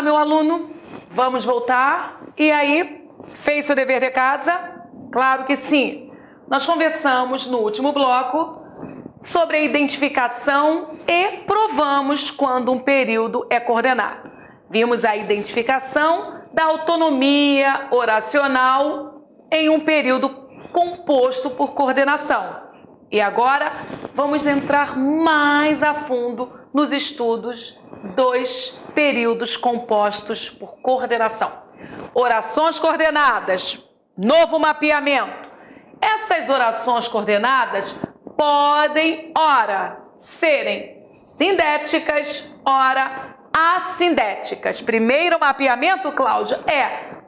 lá, meu aluno, vamos voltar. E aí, fez seu dever de casa? Claro que sim. Nós conversamos no último bloco sobre a identificação e provamos quando um período é coordenado. Vimos a identificação da autonomia oracional em um período composto por coordenação. E agora vamos entrar mais a fundo nos estudos dos períodos compostos por coordenação. Orações coordenadas, novo mapeamento. Essas orações coordenadas podem, ora, serem sindéticas, ora, assindéticas. Primeiro mapeamento, Cláudia,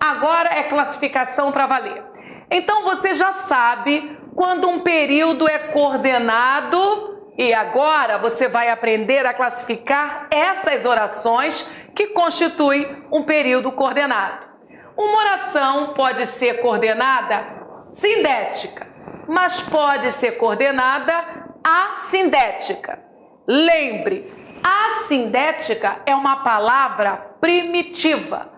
agora é classificação para valer. Então você já sabe quando um período é coordenado e agora você vai aprender a classificar essas orações que constituem um período coordenado. Uma oração pode ser coordenada sindética, mas pode ser coordenada assindética. Lembre, assindética é uma palavra primitiva.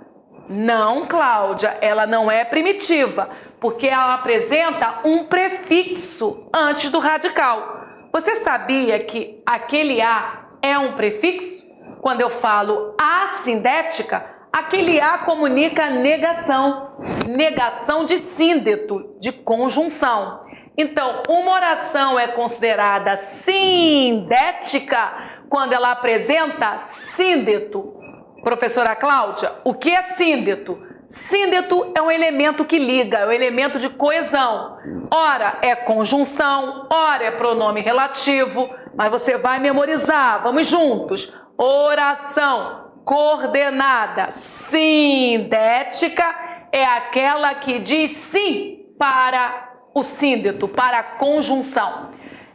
Não, Cláudia, ela não é primitiva, porque ela apresenta um prefixo antes do radical. Você sabia que aquele A é um prefixo? Quando eu falo assindética, aquele A comunica negação, negação de síndeto, de conjunção. Então, uma oração é considerada sindética quando ela apresenta síndeto. Professora Cláudia, o que é síndeto? Síndeto é um elemento que liga, é um elemento de coesão. Ora é conjunção, ora é pronome relativo, mas você vai memorizar, vamos juntos. Oração coordenada sindética é aquela que diz sim para o síndeto, para a conjunção.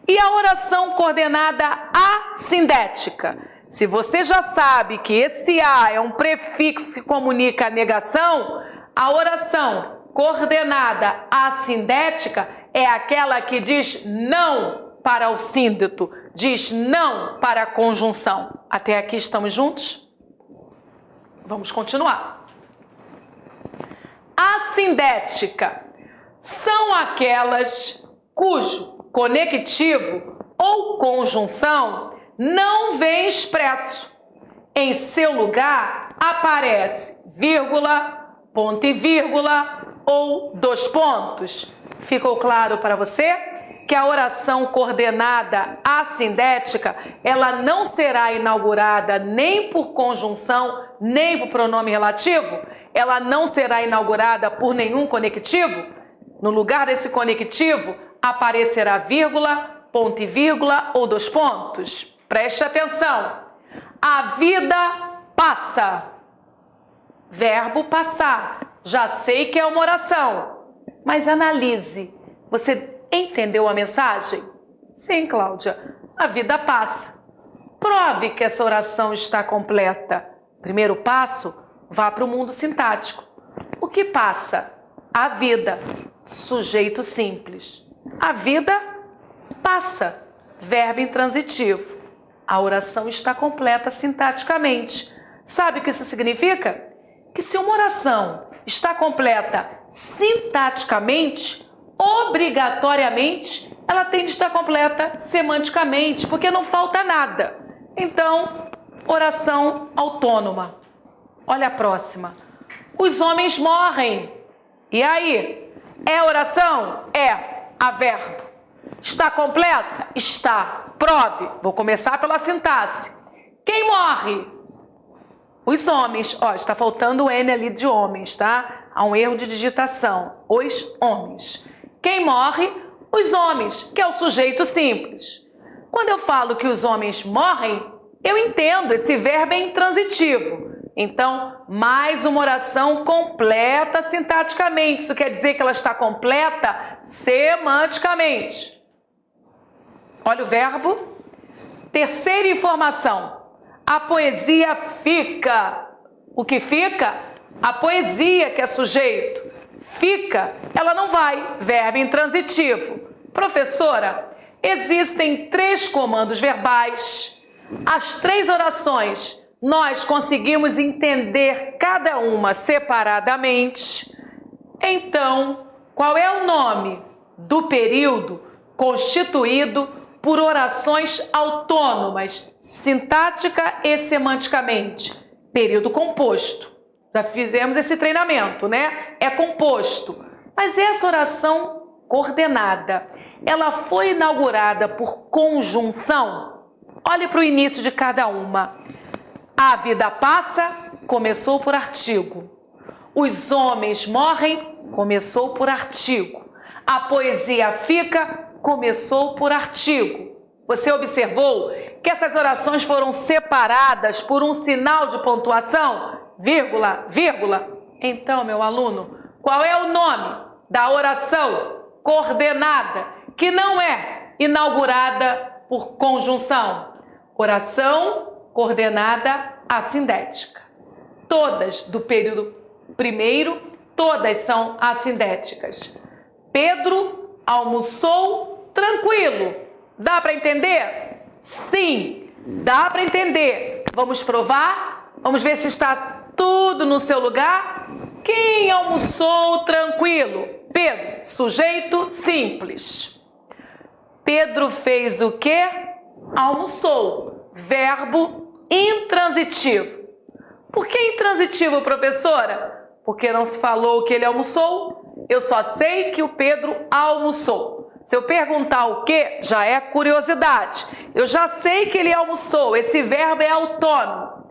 E a oração coordenada assindética? Se você já sabe que esse A é um prefixo que comunica a negação, a oração coordenada assindética é aquela que diz não para o síndeto, diz não para a conjunção. Até aqui estamos juntos? Vamos continuar. Assindética são aquelas cujo conectivo ou conjunção não vem expresso. Em seu lugar aparece vírgula, ponto e vírgula ou dois pontos. Ficou claro para você que a oração coordenada assindética, ela não será inaugurada nem por conjunção, nem por pronome relativo? Ela não será inaugurada por nenhum conectivo? No lugar desse conectivo aparecerá vírgula, ponto e vírgula ou dois pontos. Preste atenção. A vida passa. Verbo passar. Já sei que é uma oração, mas analise. Você entendeu a mensagem? Sim, Cláudia. A vida passa. Prove que essa oração está completa. Primeiro passo, vá para o mundo sintático. O que passa? A vida. Sujeito simples. A vida passa. Verbo intransitivo. A oração está completa sintaticamente. Sabe o que isso significa? Que se uma oração está completa sintaticamente, obrigatoriamente, ela tem de estar completa semanticamente, porque não falta nada. Então, oração autônoma. Olha a próxima. Os homens morrem. E aí? É oração? É. A verbo. Está completa? Está. Prove. Vou começar pela sintaxe. Quem morre? Os homens. Ó, está faltando o N ali de homens, tá? Há um erro de digitação. Os homens. Quem morre? Os homens, que é o sujeito simples. Quando eu falo que os homens morrem, eu entendo, esse verbo é intransitivo. Então, mais uma oração completa sintaticamente. Isso quer dizer que ela está completa semanticamente. Olha o verbo. Terceira informação. A poesia fica. O que fica? A poesia, que é sujeito. Fica, ela não vai. Verbo intransitivo. Professora, existem 3 comandos verbais. As 3 orações nós conseguimos entender cada uma separadamente, então, qual é o nome do período constituído por orações autônomas, sintática e semanticamente? Período composto. Já fizemos esse treinamento, né? É composto. Mas essa oração coordenada, ela foi inaugurada por conjunção? Olhe para o início de cada uma. A vida passa, começou por artigo. Os homens morrem, começou por artigo. A poesia fica, começou por artigo. Você observou que essas orações foram separadas por um sinal de pontuação? Vírgula, vírgula. Então, meu aluno, qual é o nome da oração coordenada que não é inaugurada por conjunção? Oração coordenada assindética. Todas do período primeiro, todas são assindéticas. Pedro almoçou tranquilo. Dá para entender? Sim, dá para entender. Vamos provar? Vamos ver se está tudo no seu lugar? Quem almoçou tranquilo? Pedro, sujeito simples. Pedro fez o quê? Almoçou. Verbo intransitivo. Por que intransitivo, professora? Porque não se falou que ele almoçou. Eu só sei que o Pedro almoçou. Se eu perguntar o que, já é curiosidade. Eu já sei que ele almoçou. Esse verbo é autônomo.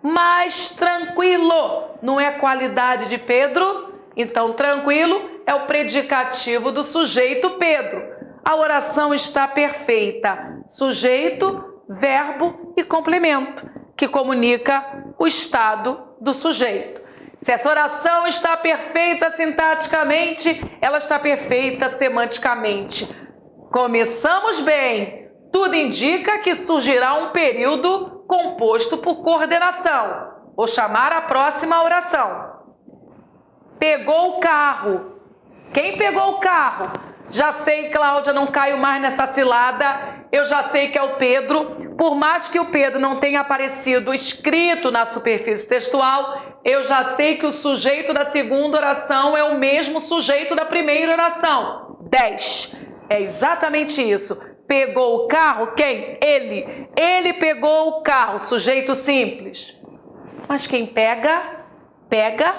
Mas tranquilo não é qualidade de Pedro? Então, tranquilo é o predicativo do sujeito Pedro. A oração está perfeita. Sujeito, verbo e complemento, que comunica o estado do sujeito. Se essa oração está perfeita sintaticamente, ela está perfeita semanticamente. Começamos bem. Tudo indica que surgirá um período composto por coordenação. Vou chamar a próxima oração. Pegou o carro. Quem pegou o carro? Já sei, Cláudia, não caio mais nessa cilada. Eu já sei que é o Pedro. Por mais que o Pedro não tenha aparecido escrito na superfície textual, eu já sei que o sujeito da segunda oração é o mesmo sujeito da primeira oração. 10. É exatamente isso. Pegou o carro? Quem? Ele. Ele pegou o carro. Sujeito simples. Mas quem pega? Pega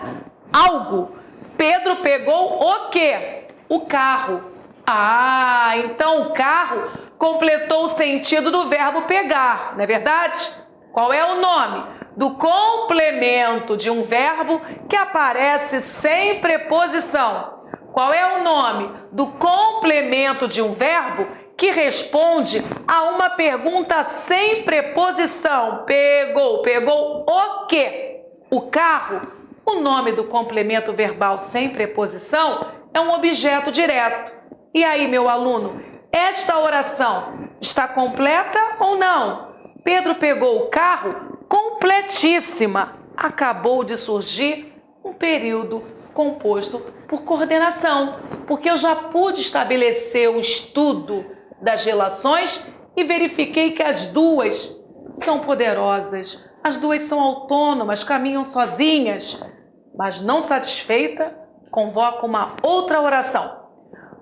algo. Pedro pegou o quê? O carro. Ah, então o carro completou o sentido do verbo pegar, não é verdade? Qual é o nome do complemento de um verbo que aparece sem preposição? Qual é o nome do complemento de um verbo que responde a uma pergunta sem preposição? Pegou, pegou o quê? O carro. O nome do complemento verbal sem preposição é um objeto direto. E aí, meu aluno, esta oração está completa ou não? Pedro pegou o carro completíssima. Acabou de surgir um período composto por coordenação, porque eu já pude estabelecer o estudo das relações e verifiquei que as duas são poderosas, as duas são autônomas, caminham sozinhas, mas não satisfeita, convoca uma outra oração.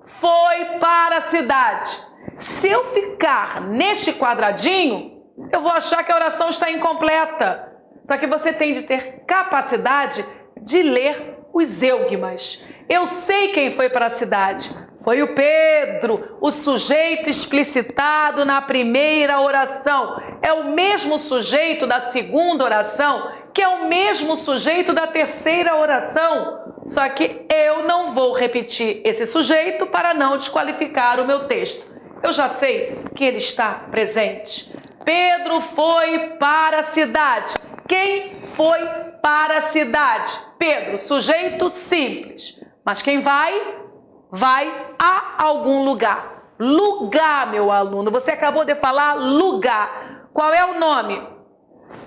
Foi para a cidade. Se eu ficar neste quadradinho, eu vou achar que a oração está incompleta. Só que você tem de ter capacidade de ler os eugmas. Eu sei quem foi para a cidade. Foi o Pedro, o sujeito explicitado na primeira oração. É o mesmo sujeito da segunda oração, que é o mesmo sujeito da terceira oração. Só que eu não vou repetir esse sujeito para não desqualificar o meu texto. Eu já sei que ele está presente. Pedro foi para a cidade. Quem foi para a cidade? Pedro, sujeito simples. Mas quem vai? Vai a algum lugar. Lugar, meu aluno. Você acabou de falar lugar. Qual é o nome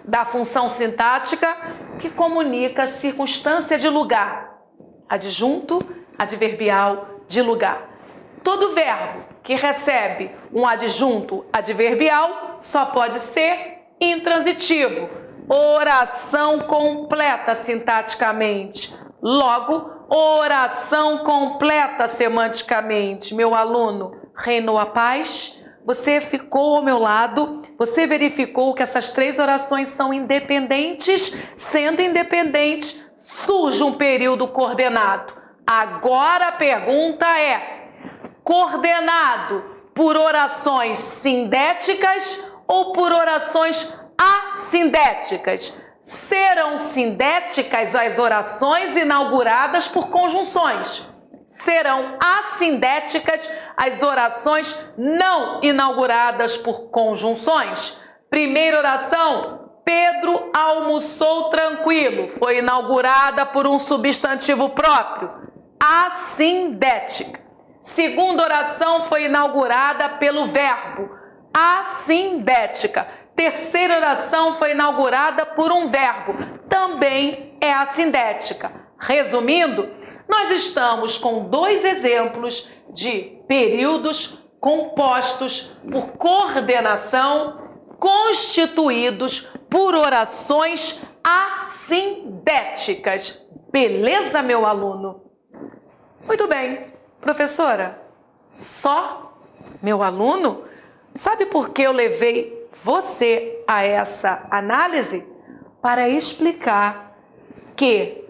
da função sintática que comunica a circunstância de lugar? Adjunto, adverbial de lugar. Todo verbo que recebe um adjunto adverbial só pode ser intransitivo. oração completa sintaticamente. Logo, oração completa semanticamente. Meu aluno, reinou a paz? Você ficou ao meu lado, você verificou que essas três orações são independentes. Sendo independentes, surge um período coordenado. Agora a pergunta é: coordenado por orações sindéticas ou por orações assindéticas? Serão sindéticas as orações inauguradas por conjunções. Serão assindéticas as orações não inauguradas por conjunções. Primeira oração: Pedro almoçou tranquilo. Foi inaugurada por um substantivo próprio, assindética. Segunda oração foi inaugurada pelo verbo, assindética. Terceira oração foi inaugurada por um verbo, também é assindética. Resumindo, nós estamos com dois exemplos de períodos compostos por coordenação, constituídos por orações assindéticas. Beleza, meu aluno? Muito bem, professora. Só meu aluno? Sabe por que eu levei você a essa análise? Para explicar que,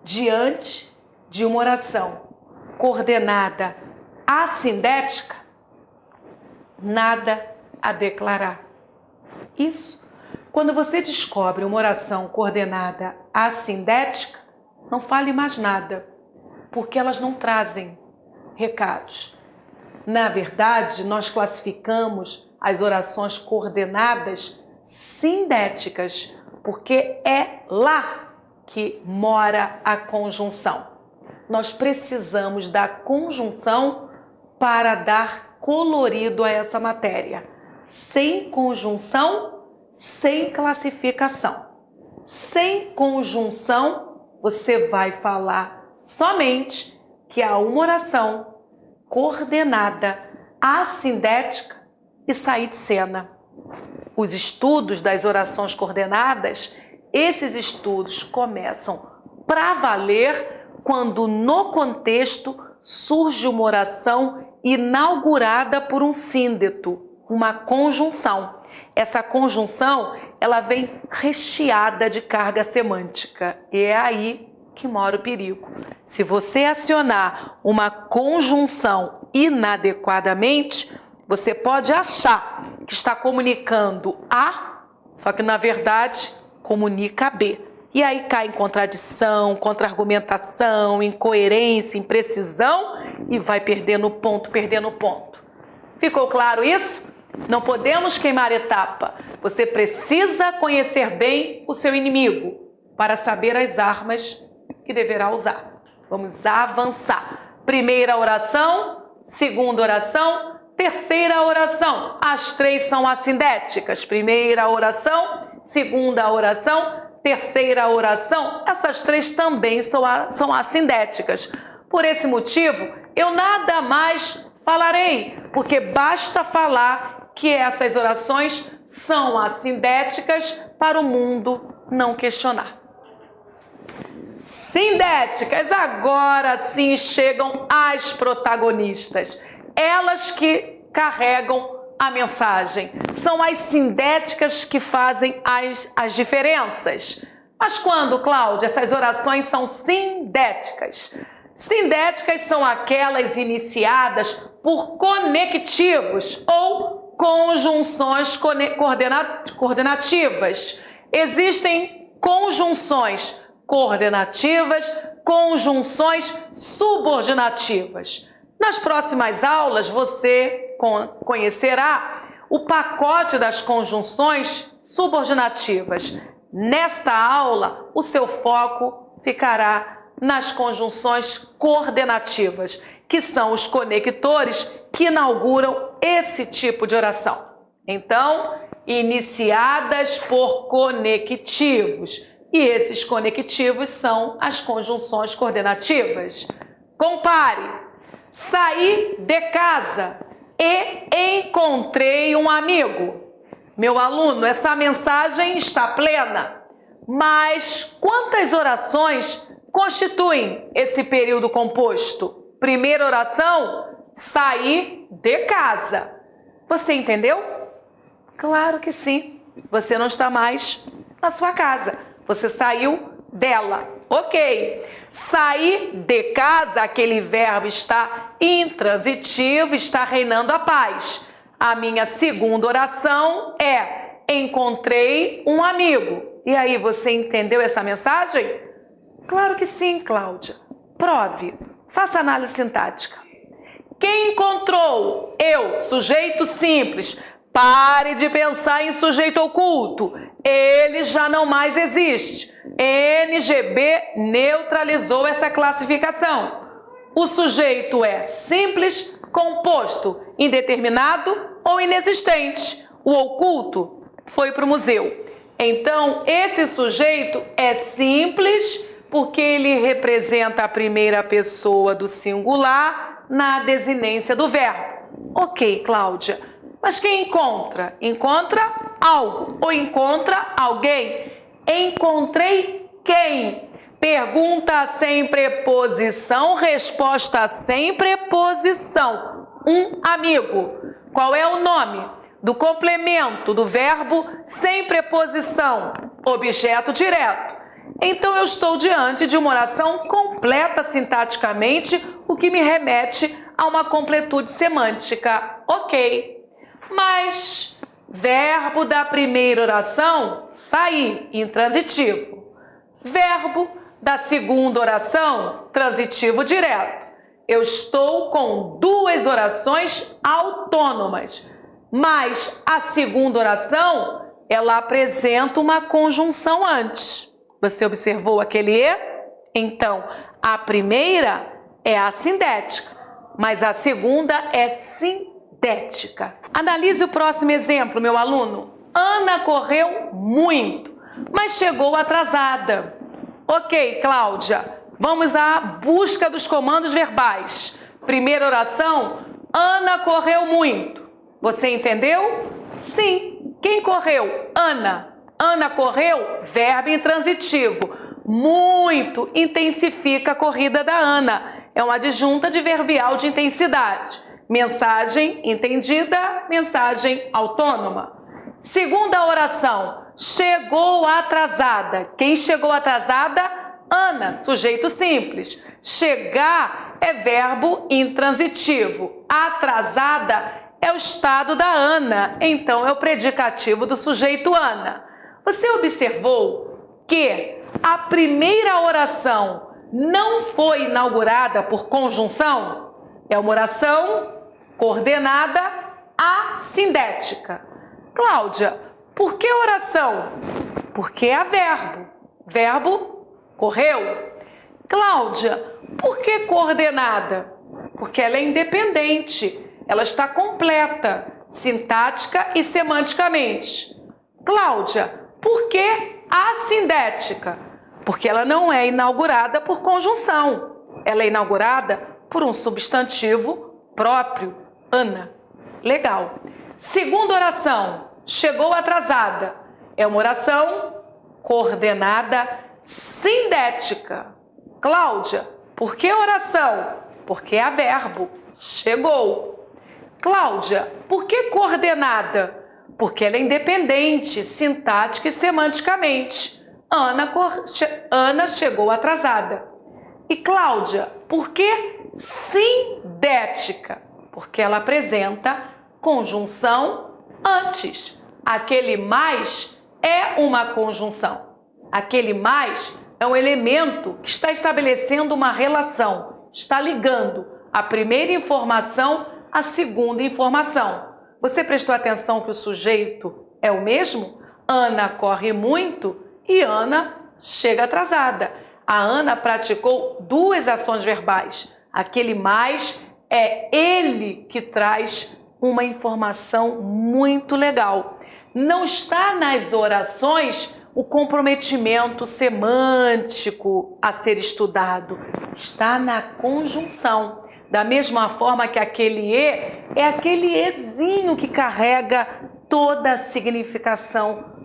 diante de uma oração coordenada assindética, nada a declarar. Isso, quando você descobre uma oração coordenada assindética, não fale mais nada, porque elas não trazem recados. Na verdade, nós classificamos as orações coordenadas sindéticas, porque é lá que mora a conjunção. Nós precisamos da conjunção para dar colorido a essa matéria. Sem conjunção, sem classificação. Sem conjunção, você vai falar somente que há uma oração coordenada assindética e sair de cena. Os estudos das orações coordenadas, esses estudos começam para valer quando no contexto surge uma oração inaugurada por um síndeto, uma conjunção. Essa conjunção, ela vem recheada de carga semântica e é aí que mora o perigo. Se você acionar uma conjunção inadequadamente, você pode achar que está comunicando A, só que na verdade comunica B. E aí cai em contradição, contra-argumentação, incoerência, imprecisão e vai perdendo ponto, perdendo ponto. Ficou claro isso? Não podemos queimar etapa. Você precisa conhecer bem o seu inimigo para saber as armas que deverá usar. Vamos avançar. Primeira oração, segunda oração, terceira oração. As três são assindéticas. Primeira oração, segunda oração, terceira oração. Essas três também são assindéticas. Por esse motivo, eu nada mais falarei, porque basta falar que essas orações são assindéticas para o mundo não questionar. Sindéticas, agora sim chegam as protagonistas. Elas que carregam a mensagem. São as sindéticas que fazem as diferenças. Mas quando, Cláudia, essas orações são sindéticas? Sindéticas são aquelas iniciadas por conectivos ou conjunções coordenativas. Existem conjunções coordenativas, conjunções subordinativas. Nas próximas aulas você conhecerá o pacote das conjunções subordinativas. Nesta aula, o seu foco ficará nas conjunções coordenativas, que são os conectores que inauguram esse tipo de oração. Então, iniciadas por conectivos. E esses conectivos são as conjunções coordenativas. Compare. Saí de casa e encontrei um amigo. Meu aluno, essa mensagem está plena, mas quantas orações constituem esse período composto? Primeira oração, sair de casa. Você entendeu? Claro que sim. Você não está mais na sua casa. Você saiu dela. Ok. Sair de casa, aquele verbo está intransitivo, está reinando a paz. A minha segunda oração é: encontrei um amigo. E aí, você entendeu essa mensagem? Claro que sim, Cláudia. Prove. Faça análise sintática. Quem encontrou? Eu, sujeito simples. Pare de pensar em sujeito oculto. Ele já não mais existe. NGB neutralizou essa classificação. O sujeito é simples, composto, indeterminado ou inexistente. O oculto foi para o museu. Então, esse sujeito é simples porque ele representa a primeira pessoa do singular na desinência do verbo. Ok, Cláudia. Mas quem encontra? Encontra algo ou encontra alguém. Encontrei quem? Pergunta sem preposição, resposta sem preposição. Um amigo. Qual é o nome do complemento do verbo sem preposição? Objeto direto. Então eu estou diante de uma oração completa sintaticamente, o que me remete a uma completude semântica. Ok. Mas verbo da primeira oração, sair, intransitivo. Verbo da segunda oração, transitivo direto. Eu estou com duas orações autônomas, mas a segunda oração, ela apresenta uma conjunção antes. Você observou aquele E? Então, a primeira é assindética, mas a segunda é sindética. Analise o próximo exemplo, meu aluno. Ana correu muito, mas chegou atrasada. Ok, Cláudia, vamos à busca dos comandos verbais. Primeira oração, Ana correu muito. Você entendeu? Sim. Quem correu? Ana. Ana correu, verbo intransitivo. Muito intensifica a corrida da Ana. É uma adjunta adverbial de intensidade. Mensagem entendida, mensagem autônoma. Segunda oração, chegou atrasada. Quem chegou atrasada? Ana, sujeito simples. Chegar é verbo intransitivo. Atrasada é o estado da Ana, então é o predicativo do sujeito Ana. Você observou que a primeira oração não foi inaugurada por conjunção? É uma oração coordenada assindética. Cláudia, por que oração? Porque é verbo. Verbo correu. Cláudia, por que coordenada? Porque ela é independente. Ela está completa, sintática e semanticamente. Cláudia, por que assindética? Porque ela não é inaugurada por conjunção. Ela é inaugurada por um substantivo próprio, Ana. Legal. Segunda oração, chegou atrasada. É uma oração coordenada sindética. Cláudia, por que oração? Porque é verbo. Chegou. Cláudia, por que coordenada? Porque ela é independente, sintática e semanticamente. Ana chegou atrasada. E Cláudia, por que sindética? Porque ela apresenta conjunção antes. Aquele mais é uma conjunção. Aquele mais é um elemento que está estabelecendo uma relação, está ligando a primeira informação à segunda informação. Você prestou atenção que o sujeito é o mesmo? Ana corre muito e Ana chega atrasada. A Ana praticou duas ações verbais. Aquele mais é ele que traz uma informação muito legal. Não está nas orações o comprometimento semântico a ser estudado. Está na conjunção. Da mesma forma que aquele E é aquele Ezinho que carrega toda a significação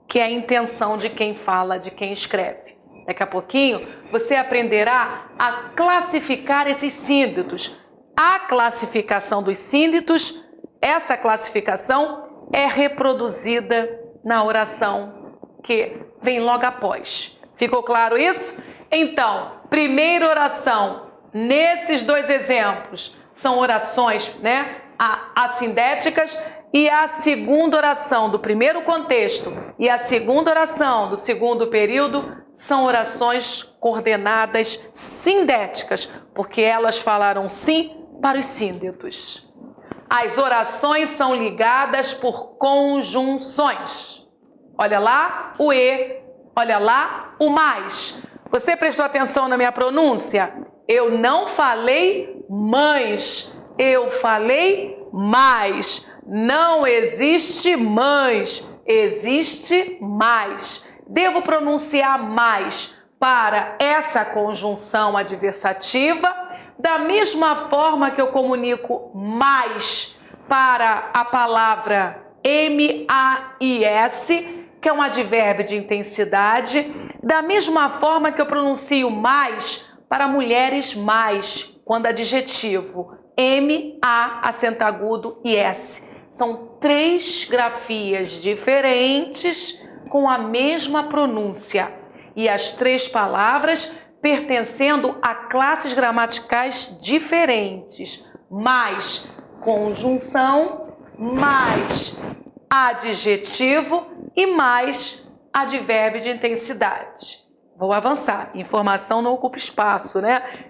que é a intenção de quem fala, de quem escreve. Daqui a pouquinho você aprenderá a classificar esses sínditos. A classificação dos sínditos, essa classificação é reproduzida na oração que vem logo após. Ficou claro isso? Então, primeira oração, nesses dois exemplos, são orações, assindéticas, e a segunda oração do primeiro contexto e a segunda oração do segundo período são orações coordenadas sindéticas, porque elas falaram sim para os sínditos. As orações são ligadas por conjunções. Olha lá o e, olha lá o mais. Você prestou atenção na minha pronúncia? Eu não falei mães, eu falei mais. Não existe mães, existe mais. Devo pronunciar mais para essa conjunção adversativa, da mesma forma que eu comunico mais para a palavra mais, que é um advérbio de intensidade, da mesma forma que eu pronuncio mais para mulheres mais, quando adjetivo, ma, acento agudo e s. São 3 grafias diferentes com a mesma pronúncia e as 3 palavras pertencendo a classes gramaticais diferentes, mais conjunção, mais adjetivo e mais advérbio de intensidade. Vou avançar, informação não ocupa espaço,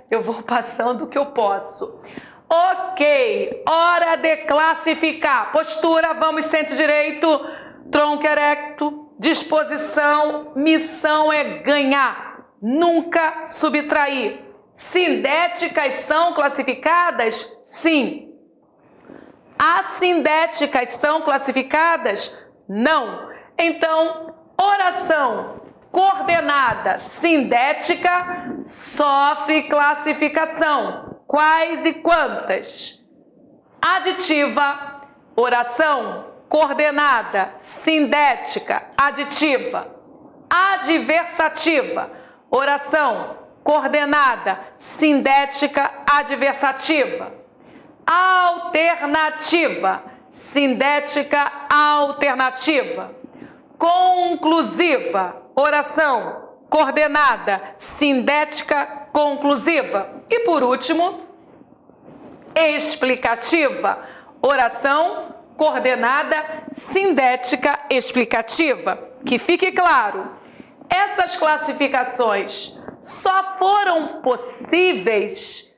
Eu vou passando o que eu posso. Ok, hora de classificar. Postura, vamos, centro direito, tronco erecto, disposição, missão é ganhar, nunca subtrair. Sindéticas são classificadas? Sim. Assindéticas são classificadas? Não. Então, oração coordenada sindética sofre classificação. Quais e quantas? Aditiva, oração coordenada, sindética, aditiva. Adversativa, oração coordenada, sindética, adversativa. Alternativa, sindética, alternativa. Conclusiva, oração coordenada, sindética, conclusiva. E por último, explicativa, oração coordenada, sindética, explicativa. Que fique claro, essas classificações só foram possíveis,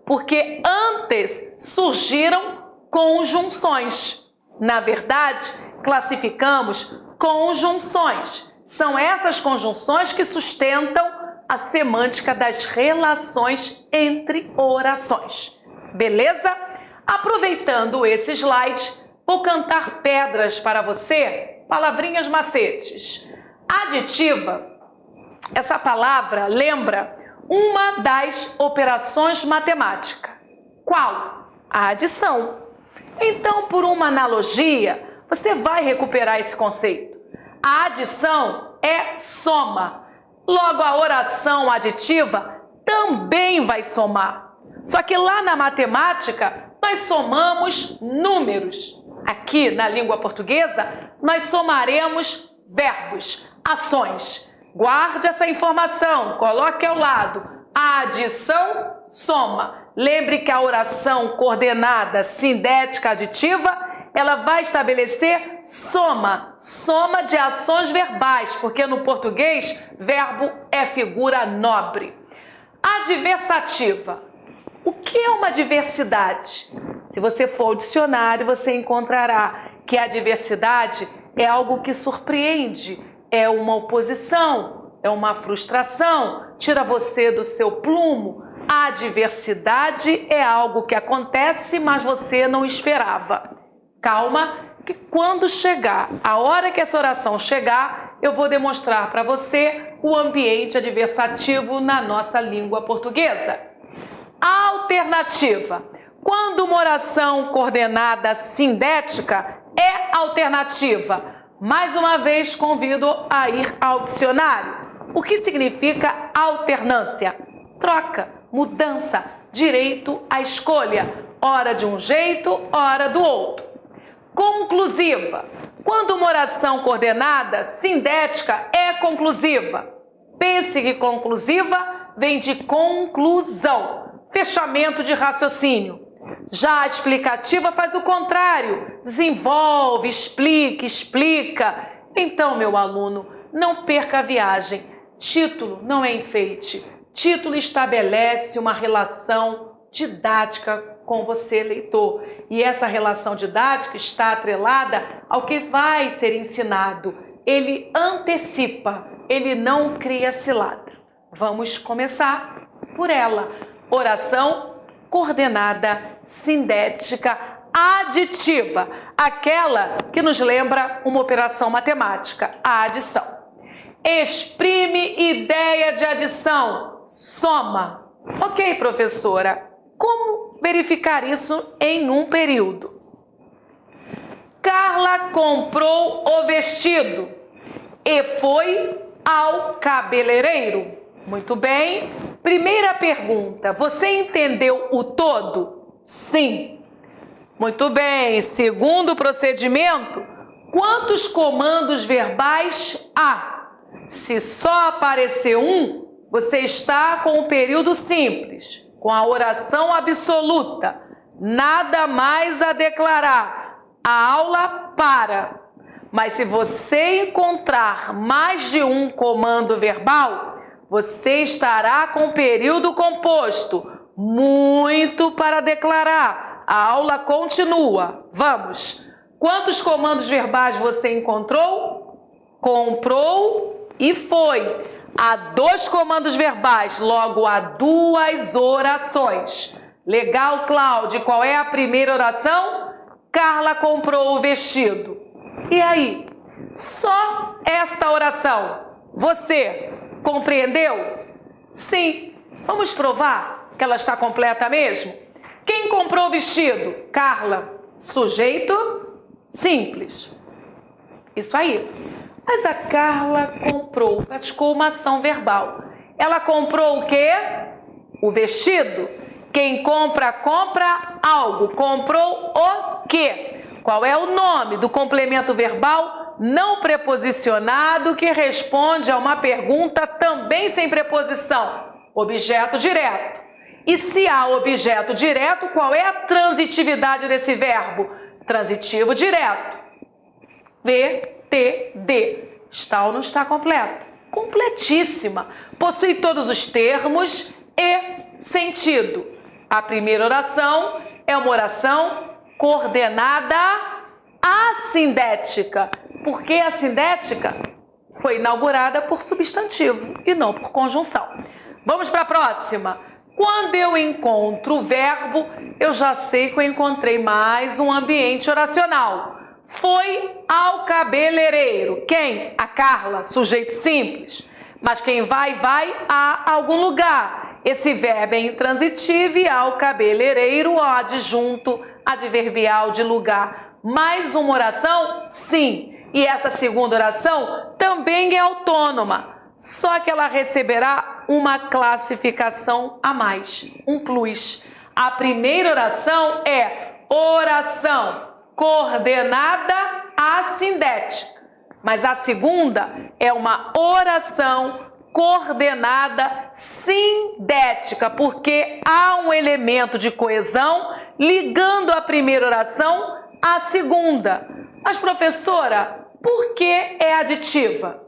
porque antes surgiram conjunções. Na verdade, classificamos conjunções. São essas conjunções que sustentam a semântica das relações entre orações. Beleza? Aproveitando esse slide, vou cantar pedras para você, palavrinhas macetes. Aditiva, essa palavra lembra uma das operações matemáticas. Qual? A adição. Então, por uma analogia, você vai recuperar esse conceito. A adição é soma. Logo, a oração aditiva também vai somar. Só que lá na matemática, nós somamos números. Aqui, na língua portuguesa, nós somaremos verbos, ações. Guarde essa informação, coloque ao lado. A adição soma. Lembre que a oração coordenada sindética aditiva, ela vai estabelecer soma de ações verbais, porque no português, verbo é figura nobre. Adversativa. O que é uma diversidade? Se você for ao dicionário, você encontrará que a diversidade é algo que surpreende, é uma oposição, é uma frustração, tira você do seu plumo. A adversidade é algo que acontece, mas você não esperava. Calma, que quando chegar, a hora que essa oração chegar, eu vou demonstrar para você o ambiente adversativo na nossa língua portuguesa. Alternativa. Quando uma oração coordenada sindética é alternativa. Mais uma vez, convido a ir ao dicionário. O que significa alternância? Troca, mudança, direito à escolha. Ora de um jeito, ora do outro. Conclusiva. Quando uma oração coordenada sindética é conclusiva. Pense que conclusiva vem de conclusão, fechamento de raciocínio. Já a explicativa faz o contrário, desenvolve, explica. Então, meu aluno, não perca a viagem. Título não é enfeite. Título estabelece uma relação didática com você, leitor. E essa relação didática está atrelada ao que vai ser ensinado. Ele antecipa, ele não cria cilada. Vamos começar por ela. Oração coordenada sindética aditiva, aquela que nos lembra uma operação matemática, a adição. Exprime ideia de adição, soma. Ok, professora, como verificar isso em um período? Carla comprou o vestido e foi ao cabeleireiro. Muito bem. Primeira pergunta, você entendeu o todo? Sim. Muito bem. Segundo procedimento, quantos comandos verbais há? Se só aparecer um, você está com o período simples, com a oração absoluta. Nada mais a declarar. A aula para. Mas se você encontrar mais de um comando verbal, você estará com o período composto. Muito para declarar. A aula continua. Vamos. Quantos comandos verbais você encontrou? Comprou e foi. Há 2 comandos verbais, logo há 2 orações. Legal, Cláudia? Qual é a primeira oração? Carla comprou o vestido. E aí? Só esta oração. Você compreendeu? Sim. Vamos provar que ela está completa mesmo? Quem comprou o vestido? Carla. Sujeito simples. Isso aí. Mas a Carla comprou, praticou uma ação verbal. Ela comprou o quê? O vestido. Quem compra, compra algo. Comprou o quê? Qual é o nome do complemento verbal não preposicionado que responde a uma pergunta também sem preposição? Objeto direto. E se há objeto direto, qual é a transitividade desse verbo? Transitivo direto. VTD. Está ou não está completo? Completíssima. Possui todos os termos e sentido. A primeira oração é uma oração coordenada assindética. Por que assindética? Foi inaugurada por substantivo e não por conjunção. Vamos para a próxima. Quando eu encontro o verbo, eu já sei que eu encontrei mais um ambiente oracional. Foi ao cabeleireiro. Quem? A Carla, sujeito simples. Mas quem vai, vai a algum lugar. Esse verbo é intransitivo e ao cabeleireiro, o adjunto adverbial de lugar. Mais uma oração? Sim. E essa segunda oração também é autônoma. Só que ela receberá uma classificação a mais, um plus. A primeira oração é oração coordenada assindética. Mas a segunda é uma oração coordenada sindética, porque há um elemento de coesão ligando a primeira oração à segunda. Mas, professora, por que é aditiva?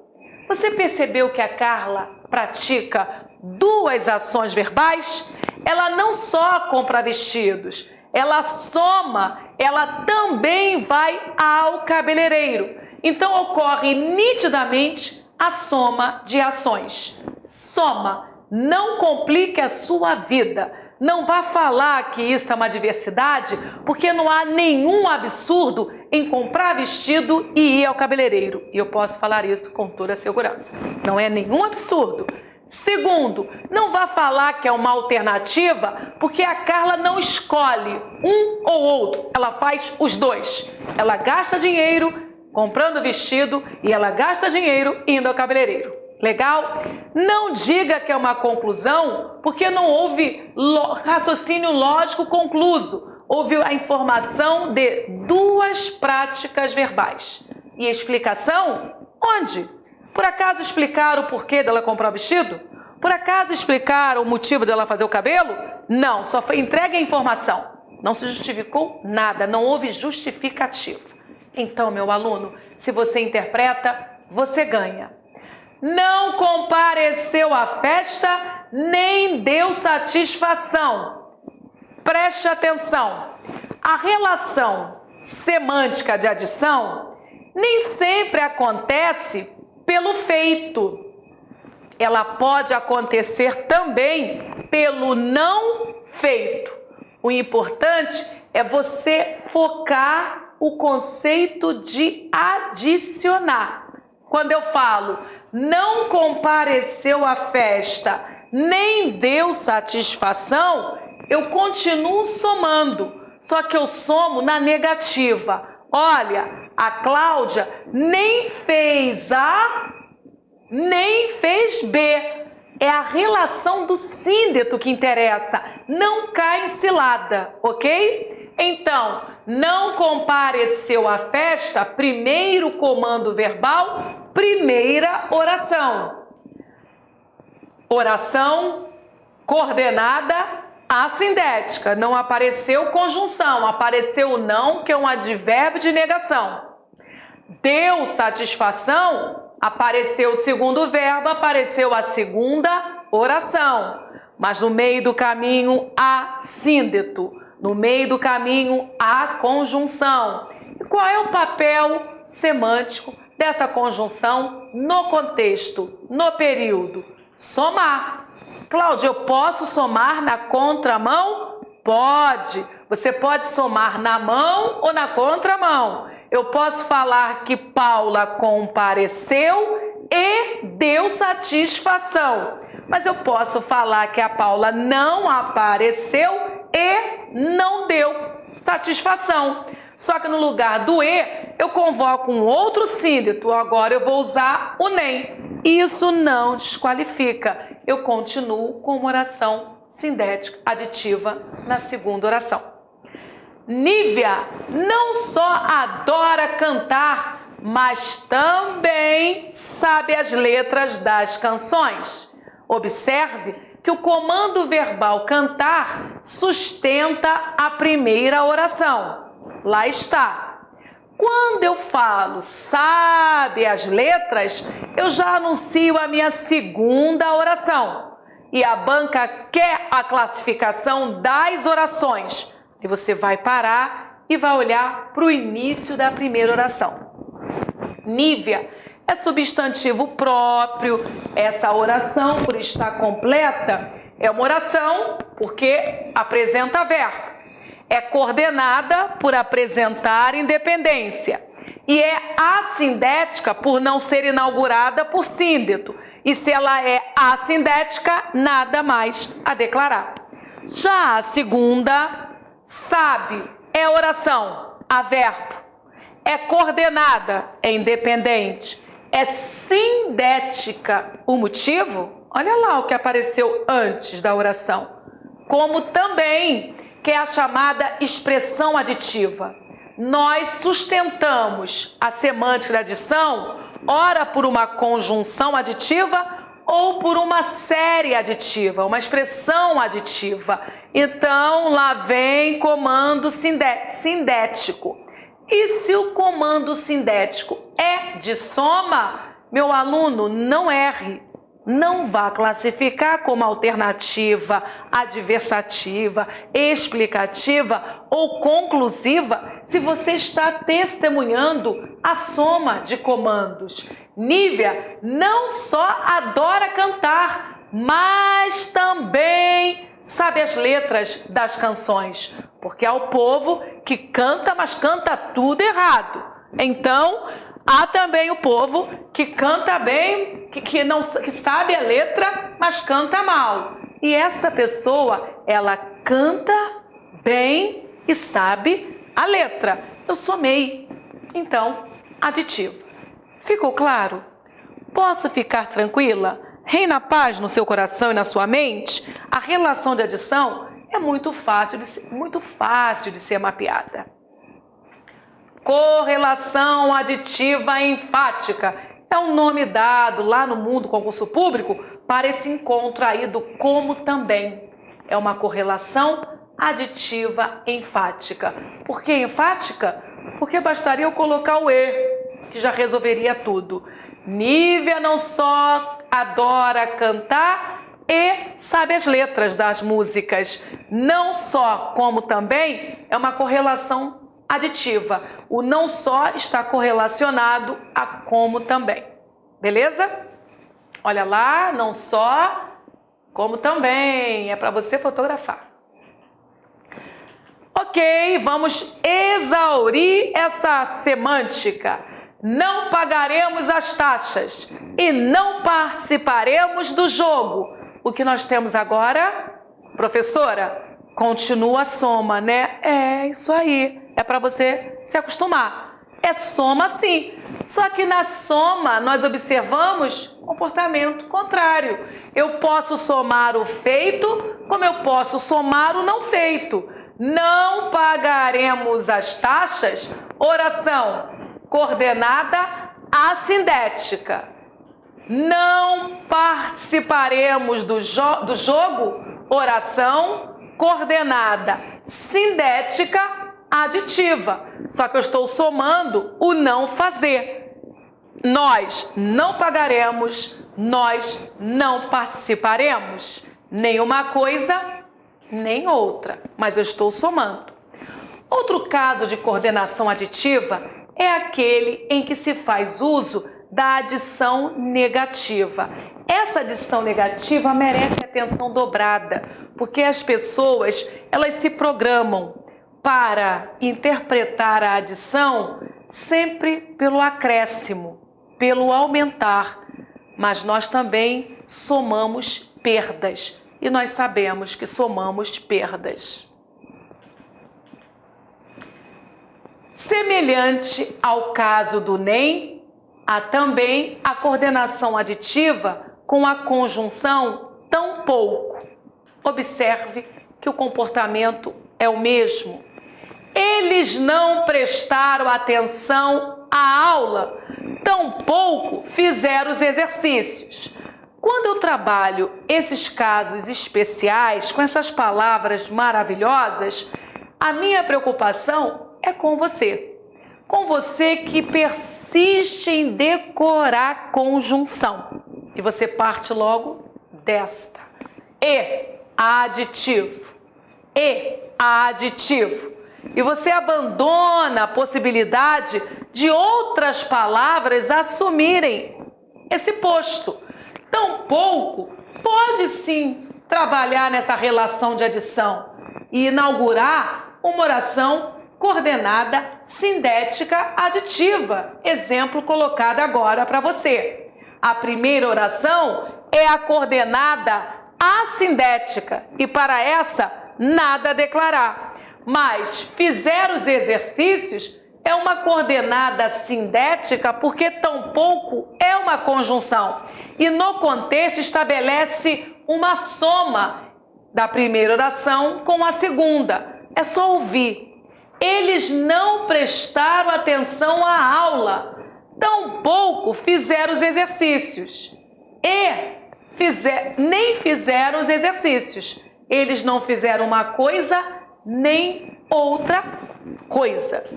Você percebeu que a Carla pratica 2 ações verbais? Ela não só compra vestidos, ela soma, ela também vai ao cabeleireiro. Então ocorre nitidamente a soma de ações. Soma, não complique a sua vida. Não vá falar que isso é uma diversidade, porque não há nenhum absurdo em comprar vestido e ir ao cabeleireiro. E eu posso falar isso com toda segurança. Não é nenhum absurdo. Segundo, não vá falar que é uma alternativa, porque a Carla não escolhe um ou outro, ela faz os dois. Ela gasta dinheiro comprando vestido e ela gasta dinheiro indo ao cabeleireiro. Legal? Não diga que é uma conclusão, porque não houve raciocínio lógico concluso. Houve a informação de duas práticas verbais. E explicação? Onde? Por acaso explicar o porquê dela comprar o vestido? Por acaso explicar o motivo dela fazer o cabelo? Não, só foi entregue a informação. Não se justificou nada, não houve justificativo. Então, meu aluno, se você interpreta, você ganha. Não compareceu à festa, nem deu satisfação. Preste atenção. A relação semântica de adição nem sempre acontece pelo feito. Ela pode acontecer também pelo não feito. O importante é você focar o conceito de adicionar. Quando eu falo não compareceu à festa, nem deu satisfação, eu continuo somando, só que eu somo na negativa. Olha, a Cláudia nem fez A, nem fez B. É a relação do síndeto que interessa, não cai em cilada, ok? Então, não compareceu à festa, primeiro comando verbal, primeira oração. Oração coordenada assindética. Não apareceu conjunção, apareceu não, que é um advérbio de negação. Deu satisfação, apareceu o segundo verbo, apareceu a segunda oração. Mas no meio do caminho há síndeto. No meio do caminho há conjunção. E qual é o papel semântico dessa conjunção no contexto, no período? Somar. Cláudia, eu posso somar na contramão? Pode. Você pode somar na mão ou na contramão. Eu posso falar que Paula compareceu e deu satisfação. Mas eu posso falar que a Paula não apareceu e não deu satisfação. Só que no lugar do e, eu convoco um outro síndeto. Agora eu vou usar o nem. Isso não desqualifica. Eu continuo com uma oração sindética aditiva na segunda oração. Nívia não só adora cantar, mas também sabe as letras das canções. Observe que o comando verbal cantar sustenta a primeira oração. Lá está. Quando eu falo sabe as letras, eu já anuncio a minha segunda oração. E a banca quer a classificação das orações. E você vai parar e vai olhar para o início da primeira oração. Nívia é substantivo próprio. Essa oração, por estar completa, é uma oração porque apresenta verbo. É coordenada por apresentar independência. E é assindética por não ser inaugurada por síndeto. E se ela é assindética, nada mais a declarar. Já a segunda, sabe, é oração, há verbo. É coordenada, é independente. É sindética. O motivo? Olha lá o que apareceu antes da oração. Como também, que é a chamada expressão aditiva. Nós sustentamos a semântica da adição, ora por uma conjunção aditiva ou por uma série aditiva, uma expressão aditiva. Então, lá vem comando sindético. E se o comando sindético é de soma, meu aluno, não erre. Não vá classificar como alternativa, adversativa, explicativa ou conclusiva se você está testemunhando a soma de comandos. Nívia não só adora cantar, mas também sabe as letras das canções, porque há o povo que canta, mas canta tudo errado. Então, Há também o povo que canta bem, que sabe a letra, mas canta mal. E esta pessoa, ela canta bem e sabe a letra. Eu somei. Então, aditivo. Ficou claro? Posso ficar tranquila? Reina a paz no seu coração e na sua mente? A relação de adição é muito fácil de ser mapeada. Correlação aditiva enfática é um nome dado lá no mundo concurso público para esse encontro aí do como também. É uma correlação aditiva enfática. Por que enfática? Porque bastaria eu colocar o E, que já resolveria tudo. Nívia não só adora cantar e sabe as letras das músicas. Não só, como também é uma correlação aditiva. O não só está correlacionado a como também. Beleza? Olha lá, não só, como também. É para você fotografar. Ok, vamos exaurir essa semântica. Não pagaremos as taxas e não participaremos do jogo. O que nós temos agora, professora? Continua a soma, né? É isso aí. É para você se acostumar. É soma sim. Só que na soma nós observamos comportamento contrário. Eu posso somar o feito, como eu posso somar o não feito. Não pagaremos as taxas, oração coordenada assindética. Não participaremos do jogo, oração coordenada sindética aditiva. Só que eu estou somando o não fazer. Nós não pagaremos, nós não participaremos. Nem uma coisa, nem outra. Mas eu estou somando. Outro caso de coordenação aditiva é aquele em que se faz uso da adição negativa. Essa adição negativa merece atenção dobrada, porque as pessoas, elas se programam para interpretar a adição sempre pelo acréscimo, pelo aumentar, mas nós também somamos perdas, e nós sabemos que somamos perdas. Semelhante ao caso do nem, há também a coordenação aditiva com a conjunção tão pouco. Observe que o comportamento é o mesmo. Eles não prestaram atenção à aula, tampouco fizeram os exercícios. Quando eu trabalho esses casos especiais, com essas palavras maravilhosas, a minha preocupação é com você. Com você que persiste em decorar conjunção. E você parte logo desta. E aditivo. E aditivo. E você abandona a possibilidade de outras palavras assumirem esse posto. Tampouco pode sim trabalhar nessa relação de adição e inaugurar uma oração coordenada sindética aditiva. Exemplo colocado agora para você. A primeira oração é a coordenada assindética e para essa nada a declarar. Mas fizer os exercícios é uma coordenada sindética porque tampouco é uma conjunção. E no contexto estabelece uma soma da primeira oração com a segunda. É só ouvir. Eles não prestaram atenção à aula, tampouco fizeram os exercícios. Nem fizeram os exercícios. Eles não fizeram uma coisa, nem outra coisa.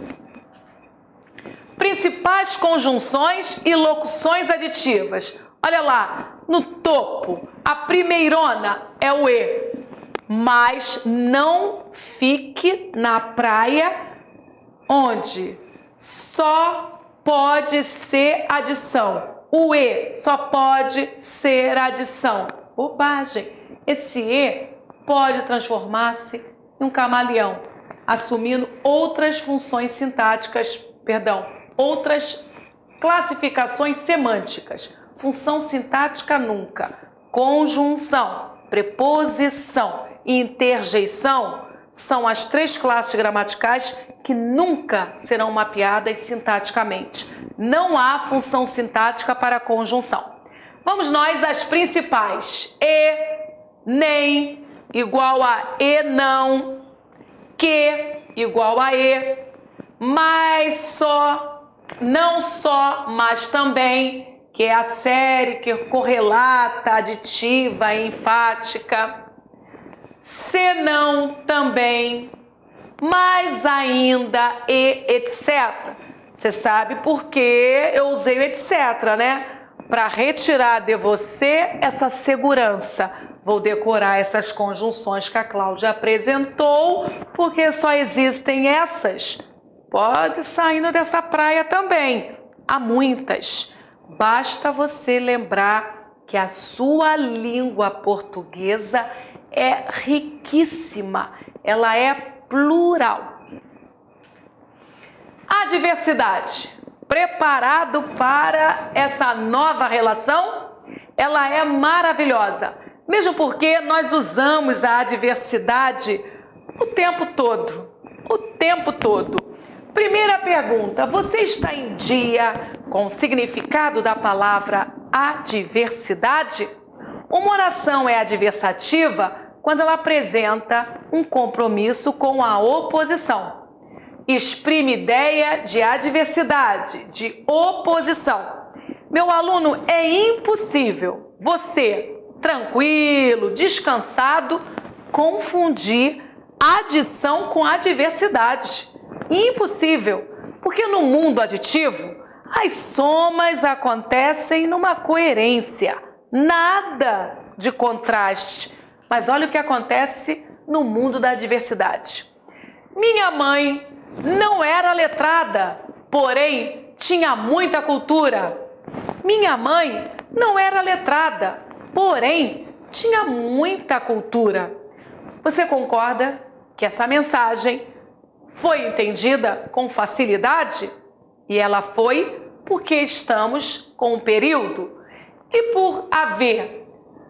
Principais conjunções e locuções aditivas. Olha lá, no topo, a primeirona é o E. Mas não fique na praia onde só pode ser adição. O E só pode ser adição. Bobagem. Esse E pode transformar-se em um camaleão, assumindo outras funções sintáticas, outras classificações semânticas. Função sintática nunca. Conjunção, preposição e interjeição são as 3 classes gramaticais que nunca serão mapeadas sintaticamente. Não há função sintática para conjunção. Vamos nós às principais. E, nem, igual a e não. Que, igual a e. Mas só, não só, mas também, que é a série que correlata, aditiva e enfática. Senão, também, mais ainda e etc. Você sabe por que eu usei o etc, né? Para retirar de você essa segurança. Vou decorar essas conjunções que a Cláudia apresentou, porque só existem essas. Pode saindo dessa praia também. Há muitas. Basta você lembrar que a sua língua portuguesa é riquíssima. Ela é plural. Adversidade. Preparado para essa nova relação? Ela é maravilhosa. Mesmo porque nós usamos a adversidade o tempo todo. O tempo todo. Primeira pergunta, você está em dia com o significado da palavra adversidade? Uma oração é adversativa quando ela apresenta um compromisso com a oposição. Exprime ideia de adversidade, de oposição. Meu aluno, é impossível você, tranquilo, descansado, confundir adição com adversidade. Impossível, porque no mundo aditivo, as somas acontecem numa coerência, nada de contraste. Mas olha o que acontece no mundo da adversidade. Minha mãe não era letrada, porém tinha muita cultura. Minha mãe não era letrada, porém tinha muita cultura. Você concorda que essa mensagem foi entendida com facilidade? E ela foi porque estamos com um período. E por haver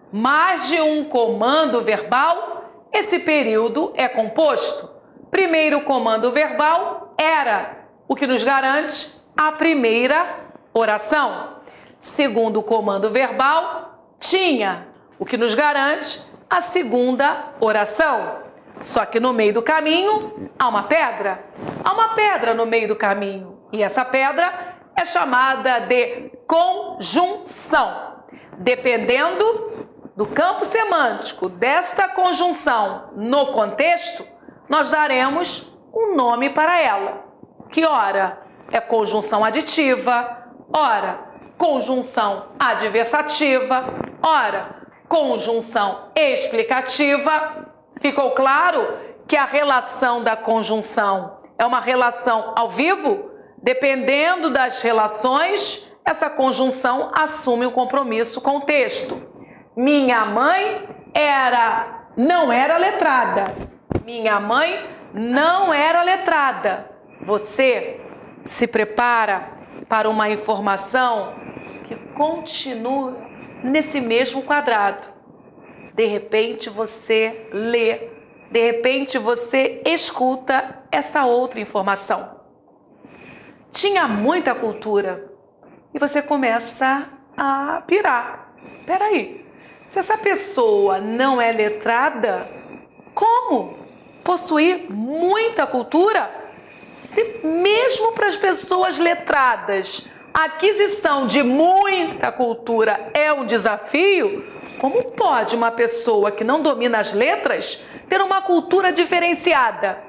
mais de um comando verbal, esse período é composto. Primeiro comando verbal era o que nos garante a primeira oração. Segundo comando verbal tinha o que nos garante a segunda oração. Só que no meio do caminho há uma pedra. Há uma pedra no meio do caminho. E essa pedra é chamada de conjunção. Dependendo do campo semântico desta conjunção no contexto, nós daremos um nome para ela, que ora é conjunção aditiva, ora conjunção adversativa, ora conjunção explicativa. Ficou claro que a relação da conjunção é uma relação ao vivo? Dependendo das relações, essa conjunção assume um compromisso com o texto. Minha mãe não era letrada. Minha mãe não era letrada. Você se prepara para uma informação que continua nesse mesmo quadrado. De repente você lê, de repente você escuta essa outra informação. Tinha muita cultura e você começa a pirar. Peraí, se essa pessoa não é letrada, como possuir muita cultura? Se mesmo para as pessoas letradas a aquisição de muita cultura é um desafio, como pode uma pessoa que não domina as letras ter uma cultura diferenciada?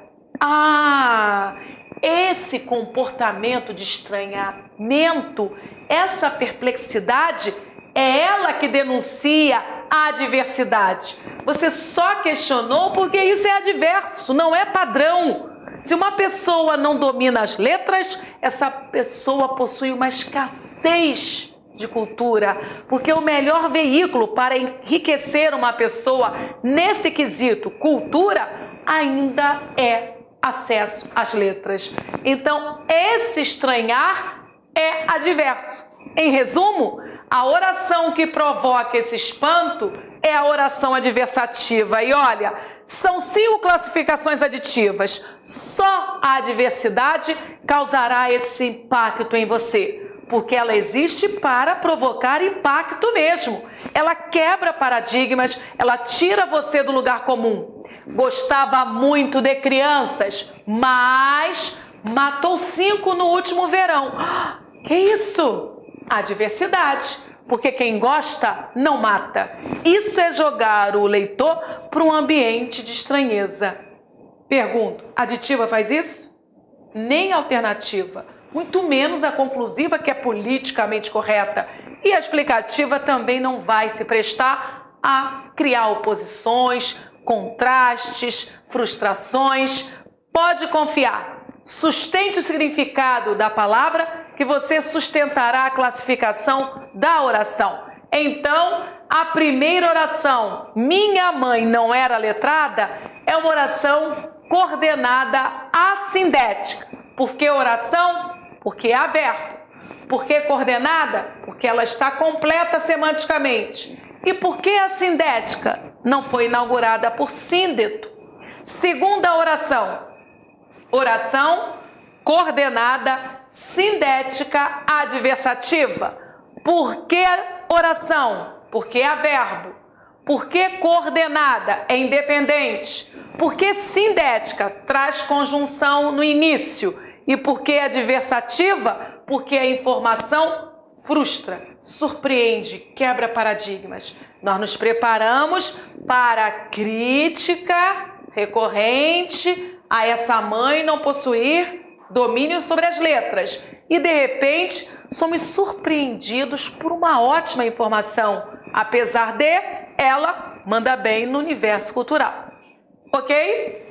Esse comportamento de estranhamento, essa perplexidade, é ela que denuncia a adversidade. Você só questionou porque isso é adverso, não é padrão. Se uma pessoa não domina as letras, essa pessoa possui uma escassez de cultura, porque o melhor veículo para enriquecer uma pessoa nesse quesito cultura ainda é acesso às letras. Então, esse estranhar é adverso. Em resumo, a oração que provoca esse espanto é a oração adversativa. E olha, são 5 classificações aditivas. Só a adversidade causará esse impacto em você, porque ela existe para provocar impacto mesmo. Ela quebra paradigmas, ela tira você do lugar comum. Gostava muito de crianças, mas matou 5 no último verão. Que isso? Adversidade, porque quem gosta não mata. Isso é jogar o leitor para um ambiente de estranheza. Pergunto, a aditiva faz isso? Nem a alternativa, muito menos a conclusiva, que é politicamente correta. E a explicativa também não vai se prestar a criar oposições, contrastes, frustrações. Pode confiar. Sustente o significado da palavra que você sustentará a classificação da oração. Então, a primeira oração, minha mãe não era letrada, é uma oração coordenada assindética. Por que oração? Porque há verbo. Por que coordenada? Porque ela está completa semanticamente. E por que assindética? Não foi inaugurada por síndeto. Segunda oração, oração coordenada sindética adversativa. Por que oração? Porque há verbo. Por que coordenada? É independente. Por que sindética? Traz conjunção no início. E por que adversativa? Porque a informação frustra, surpreende, quebra paradigmas. Nós nos preparamos para a crítica recorrente a essa mãe não possuir domínio sobre as letras. E, de repente, somos surpreendidos por uma ótima informação, apesar de ela manda bem no universo cultural. Ok?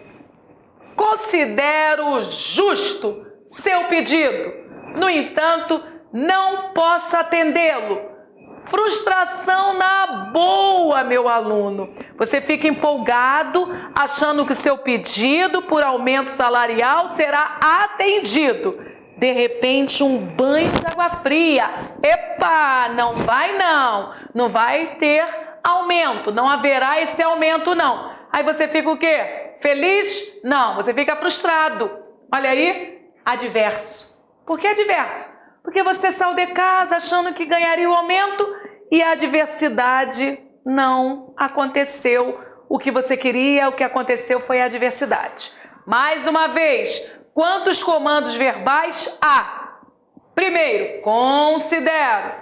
Considero justo seu pedido. No entanto, não posso atendê-lo. Frustração na boa, meu aluno. Você fica empolgado, achando que o seu pedido por aumento salarial será atendido. De repente, um banho de água fria. Epa, não vai não. Não vai ter aumento. Não haverá esse aumento não. Aí você fica o quê? Feliz? Não, você fica frustrado. Olha aí, adverso. Por que adverso? Porque você saiu de casa achando que ganharia o aumento e a adversidade não aconteceu. O que você queria, o que aconteceu foi a adversidade. Mais uma vez, quantos comandos verbais há? Primeiro, considero.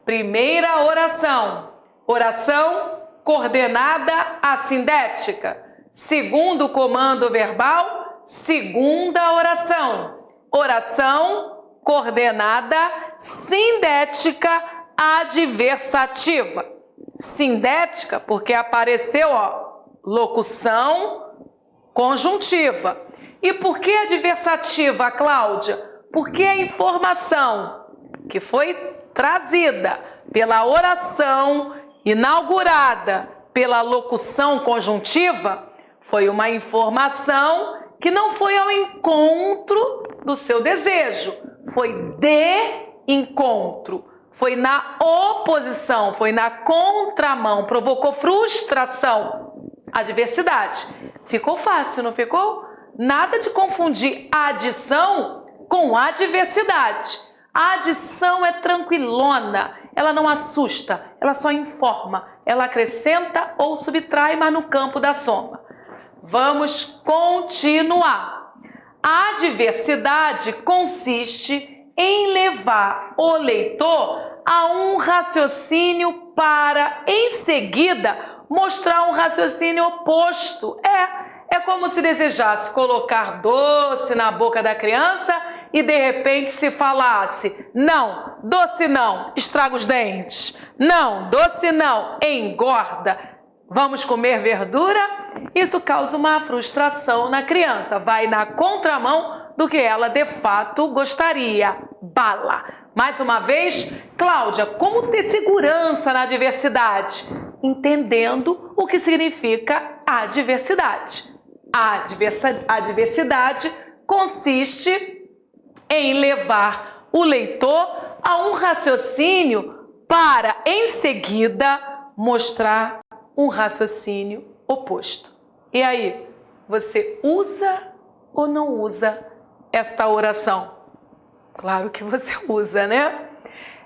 Primeira oração. Oração coordenada assindética. Segundo comando verbal, segunda oração. Oração coordenada sindética adversativa. Sindética porque apareceu, locução conjuntiva. E por que adversativa, Cláudia? Porque a informação que foi trazida pela oração inaugurada pela locução conjuntiva foi uma informação que não foi ao encontro do seu desejo, foi de encontro, foi na oposição, foi na contramão, provocou frustração, adversidade. Ficou fácil, não ficou? Nada de confundir adição com adversidade. A adição é tranquilona, ela não assusta, ela só informa, ela acrescenta ou subtrai, mas no campo da soma. Vamos continuar. A adversidade consiste em levar o leitor a um raciocínio para, em seguida, mostrar um raciocínio oposto. É como se desejasse colocar doce na boca da criança e, de repente, se falasse: não, doce não, estraga os dentes. Não, doce não, engorda. Vamos comer verdura? Isso causa uma frustração na criança. Vai na contramão do que ela, de fato, gostaria. Bala. Mais uma vez, Cláudia, como ter segurança na adversidade? Entendendo o que significa adversidade. A adversidade consiste em levar o leitor a um raciocínio para, em seguida, mostrar um raciocínio oposto. E aí, você usa ou não usa esta oração? Claro que você usa, né?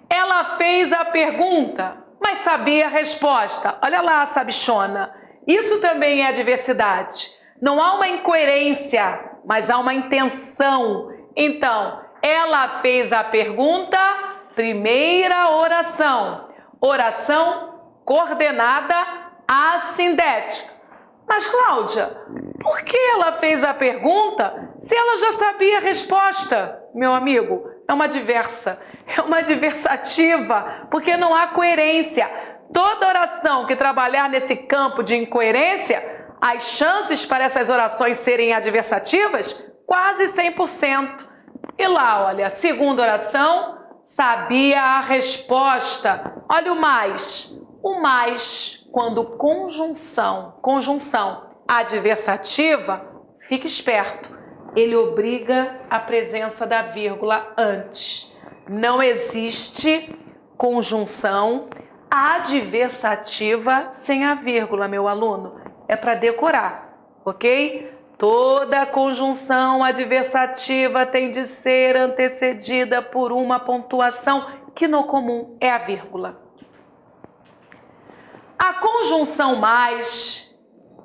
Ela fez a pergunta, mas sabia a resposta. Olha lá, sabichona. Isso também é diversidade. Não há uma incoerência, mas há uma intenção. Então, ela fez a pergunta, primeira oração. Oração coordenada assindética. Mas, Cláudia, por que ela fez a pergunta se ela já sabia a resposta? Meu amigo, é uma diversativa, porque não há coerência. Toda oração que trabalhar nesse campo de incoerência, as chances para essas orações serem adversativas, quase 100%. E lá, olha, segunda oração, sabia a resposta. Olha o mais. O mais, quando conjunção adversativa, fique esperto. Ele obriga a presença da vírgula antes. Não existe conjunção adversativa sem a vírgula, meu aluno. É para decorar, ok? Toda conjunção adversativa tem de ser antecedida por uma pontuação que no comum é a vírgula. A conjunção mais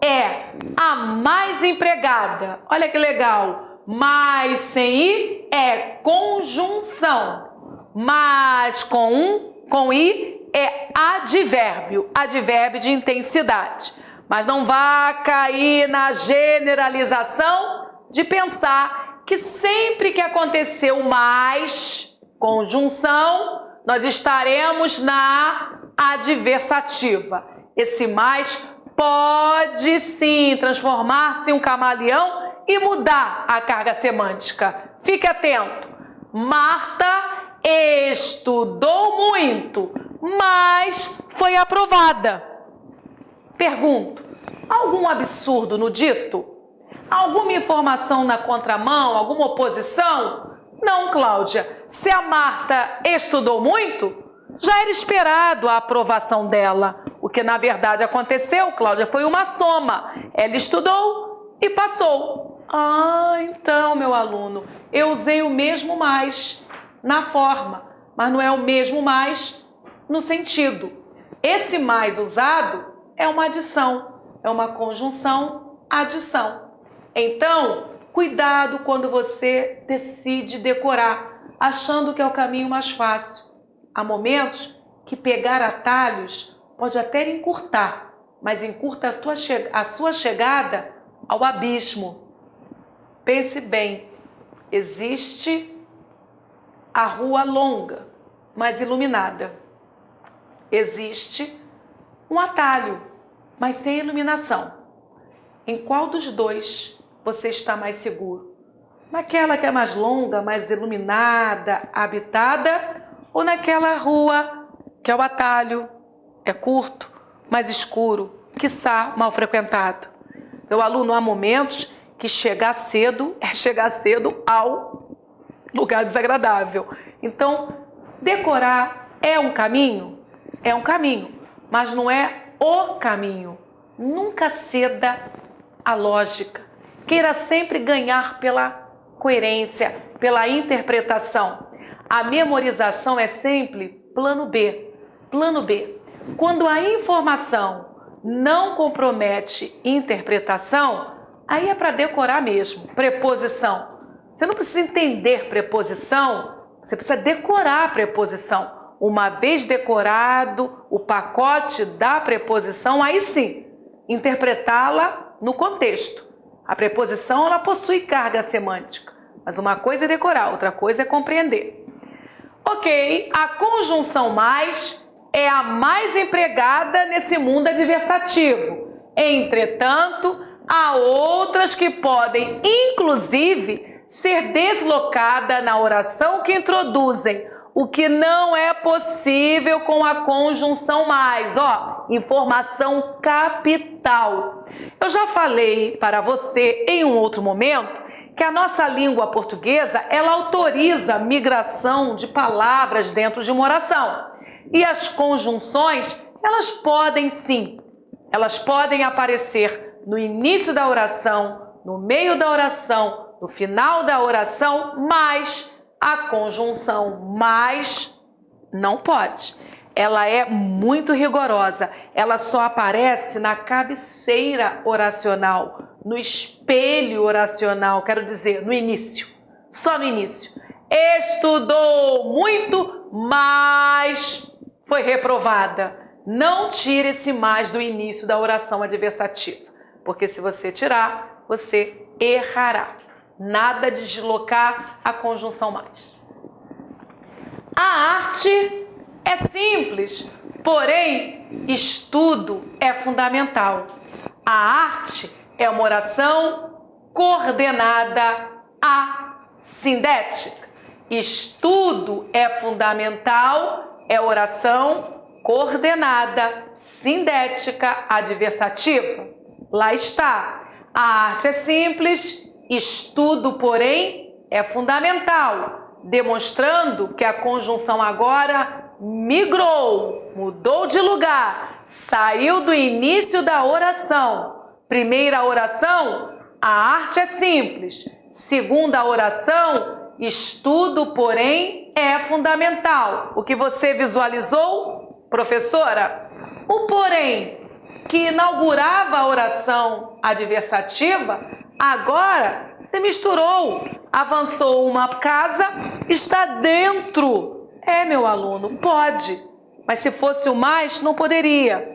é a mais empregada. Olha que legal. Mais sem i é conjunção. Mas com i é advérbio. Advérbio de intensidade. Mas não vá cair na generalização de pensar que sempre que acontecer o mais, conjunção, nós estaremos na adversativa. Esse mais pode sim transformar-se em um camaleão e mudar a carga semântica. Fique atento. Marta estudou muito, mas foi aprovada. Pergunto, algum absurdo no dito? Alguma informação na contramão? Alguma oposição? Não, Cláudia. Se a Marta estudou muito, já era esperado a aprovação dela. O que na verdade aconteceu, Cláudia, foi uma soma. Ela estudou e passou. Ah, então, meu aluno, eu usei o mesmo mais na forma, mas não é o mesmo mais no sentido. Esse mais usado é uma adição, é uma conjunção adição. Então, cuidado quando você decide decorar, achando que é o caminho mais fácil. Há momentos que pegar atalhos pode até encurtar, mas encurta a sua chegada ao abismo. Pense bem, existe a rua longa, mas iluminada. Existe um atalho, mas sem iluminação. Em qual dos dois você está mais seguro? Naquela que é mais longa, mais iluminada, habitada, ou naquela rua que é o atalho, é curto, mais escuro, quiçá mal frequentado? Meu aluno, há momentos que chegar cedo é chegar cedo ao lugar desagradável. Então, decorar é um caminho? É um caminho, mas não é o caminho. Nunca ceda à lógica. Queira sempre ganhar pela coerência, pela interpretação. A memorização é sempre plano B. Plano B. Quando a informação não compromete interpretação, aí é para decorar mesmo. Preposição. Você não precisa entender preposição, você precisa decorar a preposição. Uma vez decorado o pacote da preposição, aí sim, interpretá-la no contexto. A preposição, ela possui carga semântica, mas uma coisa é decorar, outra coisa é compreender. Ok, a conjunção mais é a mais empregada nesse mundo adversativo. Entretanto, há outras que podem, inclusive, ser deslocada na oração que introduzem o que não é possível com a conjunção mais. Ó, informação capital. Eu já falei para você em um outro momento que a nossa língua portuguesa, ela autoriza a migração de palavras dentro de uma oração. E as conjunções, elas podem sim, elas podem aparecer no início da oração, no meio da oração, no final da oração, mas a conjunção mais não pode. Ela é muito rigorosa, ela só aparece na cabeceira oracional, no espelho oracional, quero dizer, no início, só no início. Estudou muito, mas foi reprovada. Não tire esse mais do início da oração adversativa, porque se você tirar, você errará. Nada de deslocar a conjunção mais. A arte é simples, porém, estudo é fundamental. A arte é uma oração coordenada assindética. Estudo é fundamental, é oração coordenada, sindética, adversativa. Lá está. A arte é simples, estudo, porém, é fundamental, demonstrando que a conjunção agora migrou, mudou de lugar, saiu do início da oração. Primeira oração, a arte é simples. Segunda oração, estudo, porém, é fundamental. O que você visualizou, professora? O porém, que inaugurava a oração adversativa, agora se misturou, avançou uma casa, está dentro. É, meu aluno, pode, mas se fosse o mais, não poderia.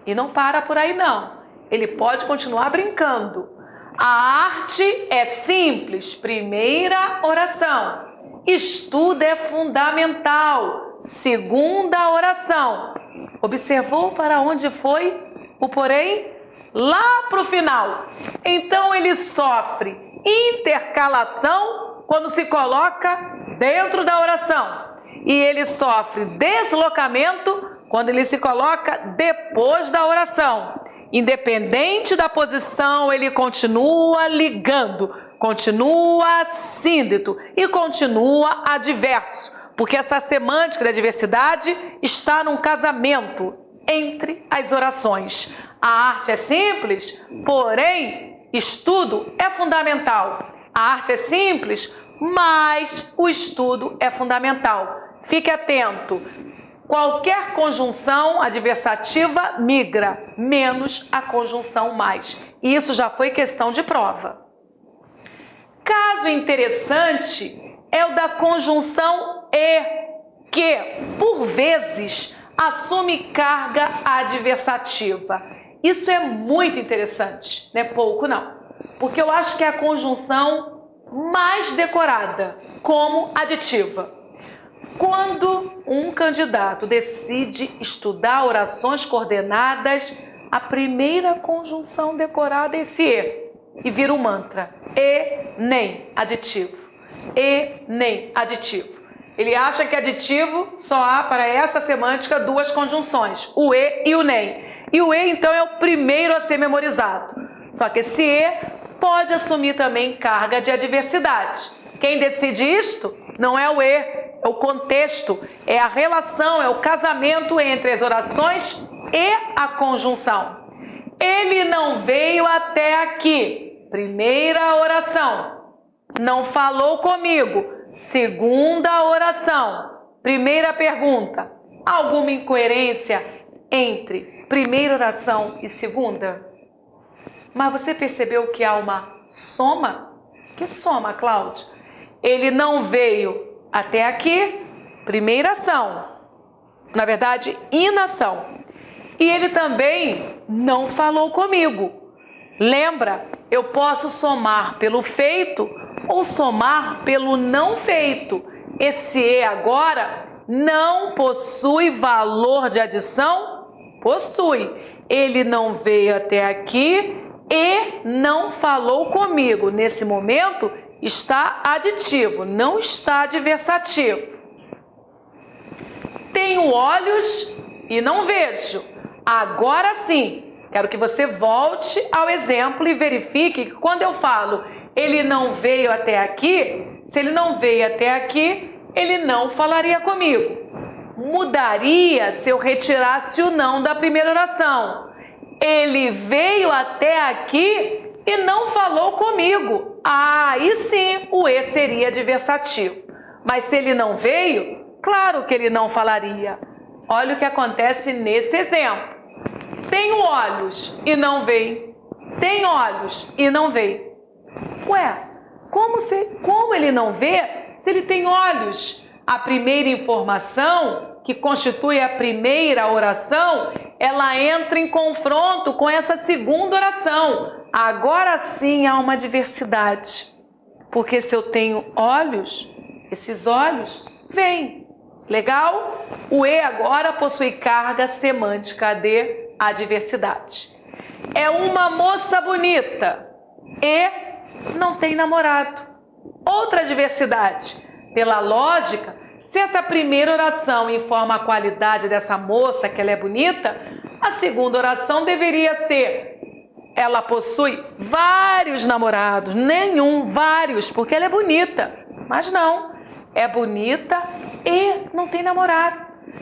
E não para por aí não, ele pode continuar brincando. A arte é simples, primeira oração. Estudo é fundamental, segunda oração. Observou para onde foi o porém? Lá para o final. Então ele sofre intercalação quando se coloca dentro da oração. E ele sofre deslocamento quando ele se coloca depois da oração. Independente da posição, ele continua ligando, continua síndeto e continua adverso. Porque essa semântica da diversidade está num casamento entre as orações. A arte é simples, porém, estudo é fundamental. A arte é simples, mas o estudo é fundamental. Fique atento. Qualquer conjunção adversativa migra, menos a conjunção mais. Isso já foi questão de prova. Caso interessante é o da conjunção e, que, por vezes, assume carga adversativa. Isso é muito interessante, não é pouco não, porque eu acho que é a conjunção mais decorada como aditiva. Quando um candidato decide estudar orações coordenadas, a primeira conjunção decorada é esse e vira um mantra. E, nem, aditivo. E, nem, aditivo. Ele acha que aditivo só há para essa semântica duas conjunções, o e e o nem. E o e, então, é o primeiro a ser memorizado. Só que esse e pode assumir também carga de adversidade. Quem decide isto não é o e, é o contexto, é a relação, é o casamento entre as orações e a conjunção. Ele não veio até aqui. Primeira oração. Não falou comigo. Segunda oração. Primeira pergunta. Alguma incoerência entre primeira oração e segunda? Mas você percebeu que há uma soma? Que soma, Cláudia? Ele não veio até aqui, primeira ação. Na verdade, inação. E ele também não falou comigo. Lembra, eu posso somar pelo feito ou somar pelo não feito. Esse e agora não possui valor de adição? Possui. Ele não veio até aqui e não falou comigo. Nesse momento está aditivo, não está adversativo. Tenho olhos e não vejo. Agora sim, quero que você volte ao exemplo e verifique que quando eu falo Ele não veio até aqui. Se ele não veio até aqui, ele não falaria comigo. Mudaria se eu retirasse o não da primeira oração. Ele veio até aqui e não falou comigo. Aí sim o E seria adversativo. Mas se ele não veio, claro que ele não falaria. Olha o que acontece nesse exemplo. Tenho olhos e não veio. Tem olhos e não veio. Ué, como ele não vê se ele tem olhos? A primeira informação, que constitui a primeira oração, ela entra em confronto com essa segunda oração. Agora sim há uma diversidade. Porque se eu tenho olhos, esses olhos vêm. Legal? O E agora possui carga semântica de adversidade. É uma moça bonita e não tem namorado. Outra diversidade. Pela lógica, se essa primeira oração informa a qualidade dessa moça, que ela é bonita, a segunda oração deveria ser: ela possui vários namorados. Nenhum, vários, porque ela é bonita. Mas não, é bonita e não tem namorado.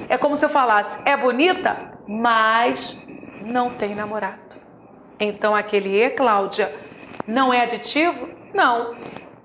É como se eu falasse: é bonita, mas não tem namorado. Então aquele E, Cláudia, não é aditivo? Não.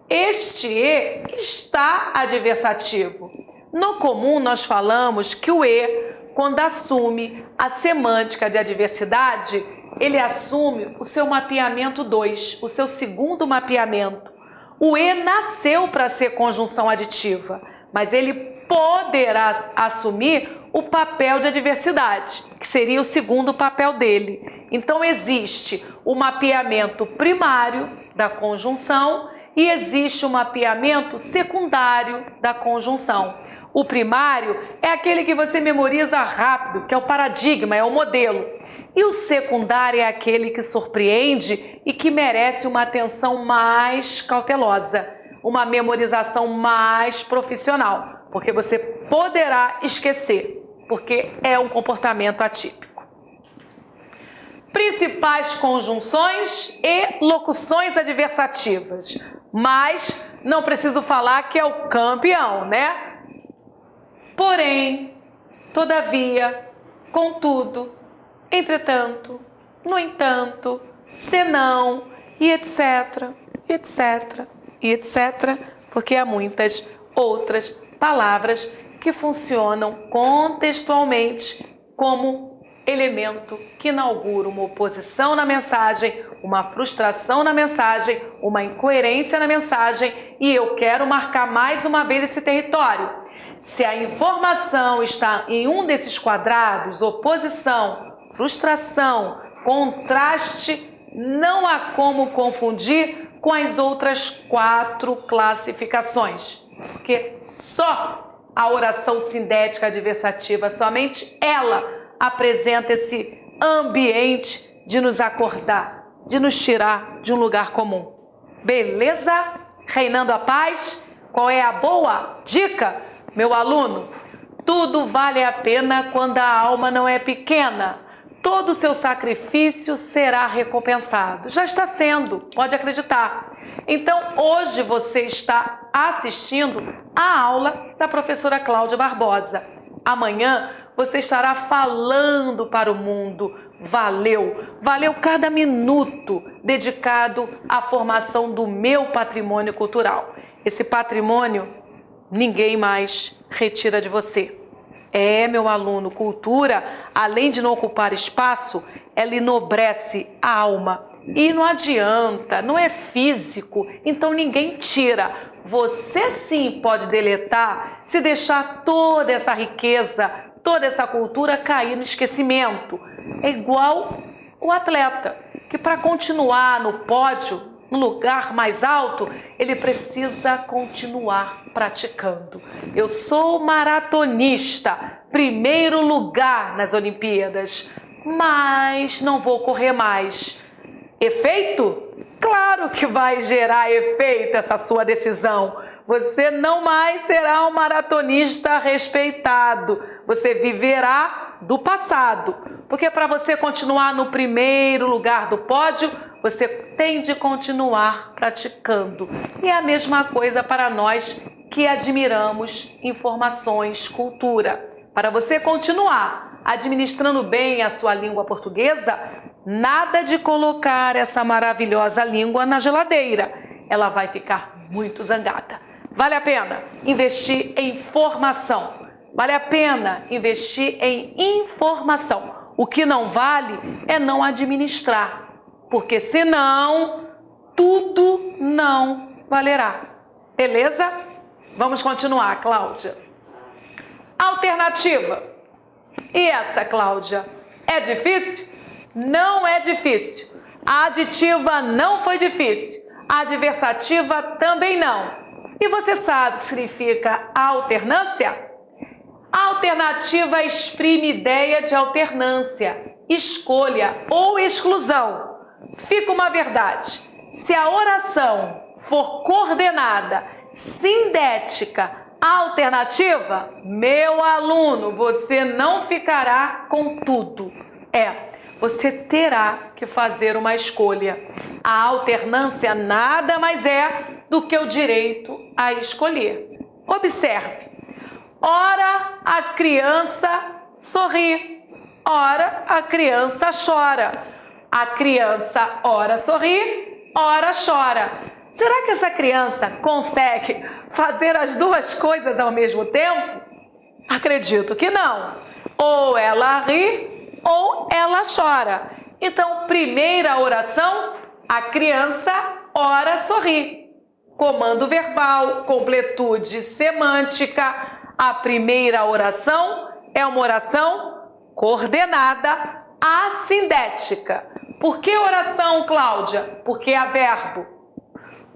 Este E está adversativo. No comum nós falamos que o E, quando assume a semântica de adversidade, ele assume o seu mapeamento 2, o seu segundo mapeamento. O E nasceu para ser conjunção aditiva, mas ele poderá assumir o papel de adversidade, que seria o segundo papel dele. Então existe o mapeamento primário da conjunção e existe o mapeamento secundário da conjunção. O primário é aquele que você memoriza rápido, que é o paradigma, é o modelo. E o secundário é aquele que surpreende e que merece uma atenção mais cautelosa, uma memorização mais profissional, porque você poderá esquecer, porque é um comportamento atípico. Principais conjunções e locuções adversativas. Mas não preciso falar que é o campeão, né? Porém, todavia, contudo, entretanto, no entanto, senão, e etc, etc, e etc, porque há muitas outras palavras que funcionam contextualmente como elemento que inaugura uma oposição na mensagem, uma frustração na mensagem, uma incoerência na mensagem, e eu quero marcar mais uma vez esse território. Se a informação está em um desses quadrados, oposição, frustração, contraste, não há como confundir com as outras 4 classificações, porque só a oração sindética adversativa, somente ela apresenta esse ambiente de nos acordar, de nos tirar de um lugar comum. Beleza? Reinando a paz? Qual é a boa dica, meu aluno? Tudo vale a pena quando a alma não é pequena. Todo o seu sacrifício será recompensado. Já está sendo, pode acreditar. Então, hoje você está assistindo a aula da professora Cláudia Barbosa. Amanhã você estará falando para o mundo. Valeu cada minuto dedicado à formação do meu patrimônio cultural. Esse patrimônio ninguém mais retira de você. Meu aluno, cultura, além de não ocupar espaço, ela enobrece a alma. E não adianta, não é físico, então ninguém tira. Você sim pode deletar se deixar toda essa riqueza, toda essa cultura cair no esquecimento. É igual o atleta, que para continuar no pódio, no lugar mais alto, ele precisa continuar praticando. Eu sou maratonista, primeiro lugar nas Olimpíadas, mas não vou correr mais. Efeito? Claro que vai gerar efeito essa sua decisão. Você não mais será um maratonista respeitado. Você viverá lembrar do passado, porque para você continuar no primeiro lugar do pódio, você tem de continuar praticando. E é a mesma coisa para nós que admiramos informações, cultura. Para você continuar administrando bem a sua língua portuguesa, nada de colocar essa maravilhosa língua na geladeira. Ela vai ficar muito zangada. Vale a pena investir em formação. Vale a pena investir em informação. O que não vale é não administrar, porque senão tudo não valerá. Beleza? Vamos continuar, Cláudia. Alternativa. E essa, Cláudia, é difícil? Não é difícil. A aditiva não foi difícil. A adversativa também não. E você sabe o que significa alternância? A alternativa exprime ideia de alternância, escolha ou exclusão. Fica uma verdade. Se a oração for coordenada, sindética, alternativa, meu aluno, você não ficará com tudo. Você terá que fazer uma escolha. A alternância nada mais é do que o direito a escolher. Observe. Ora a criança sorri, ora a criança chora. A criança ora sorri, ora chora. Será que essa criança consegue fazer as duas coisas ao mesmo tempo? Acredito que não. Ou ela ri, ou ela chora. Então, primeira oração, a criança ora sorri. Comando verbal, completude semântica. A primeira oração é uma oração coordenada assindética. Por que oração, Cláudia? Porque há verbo.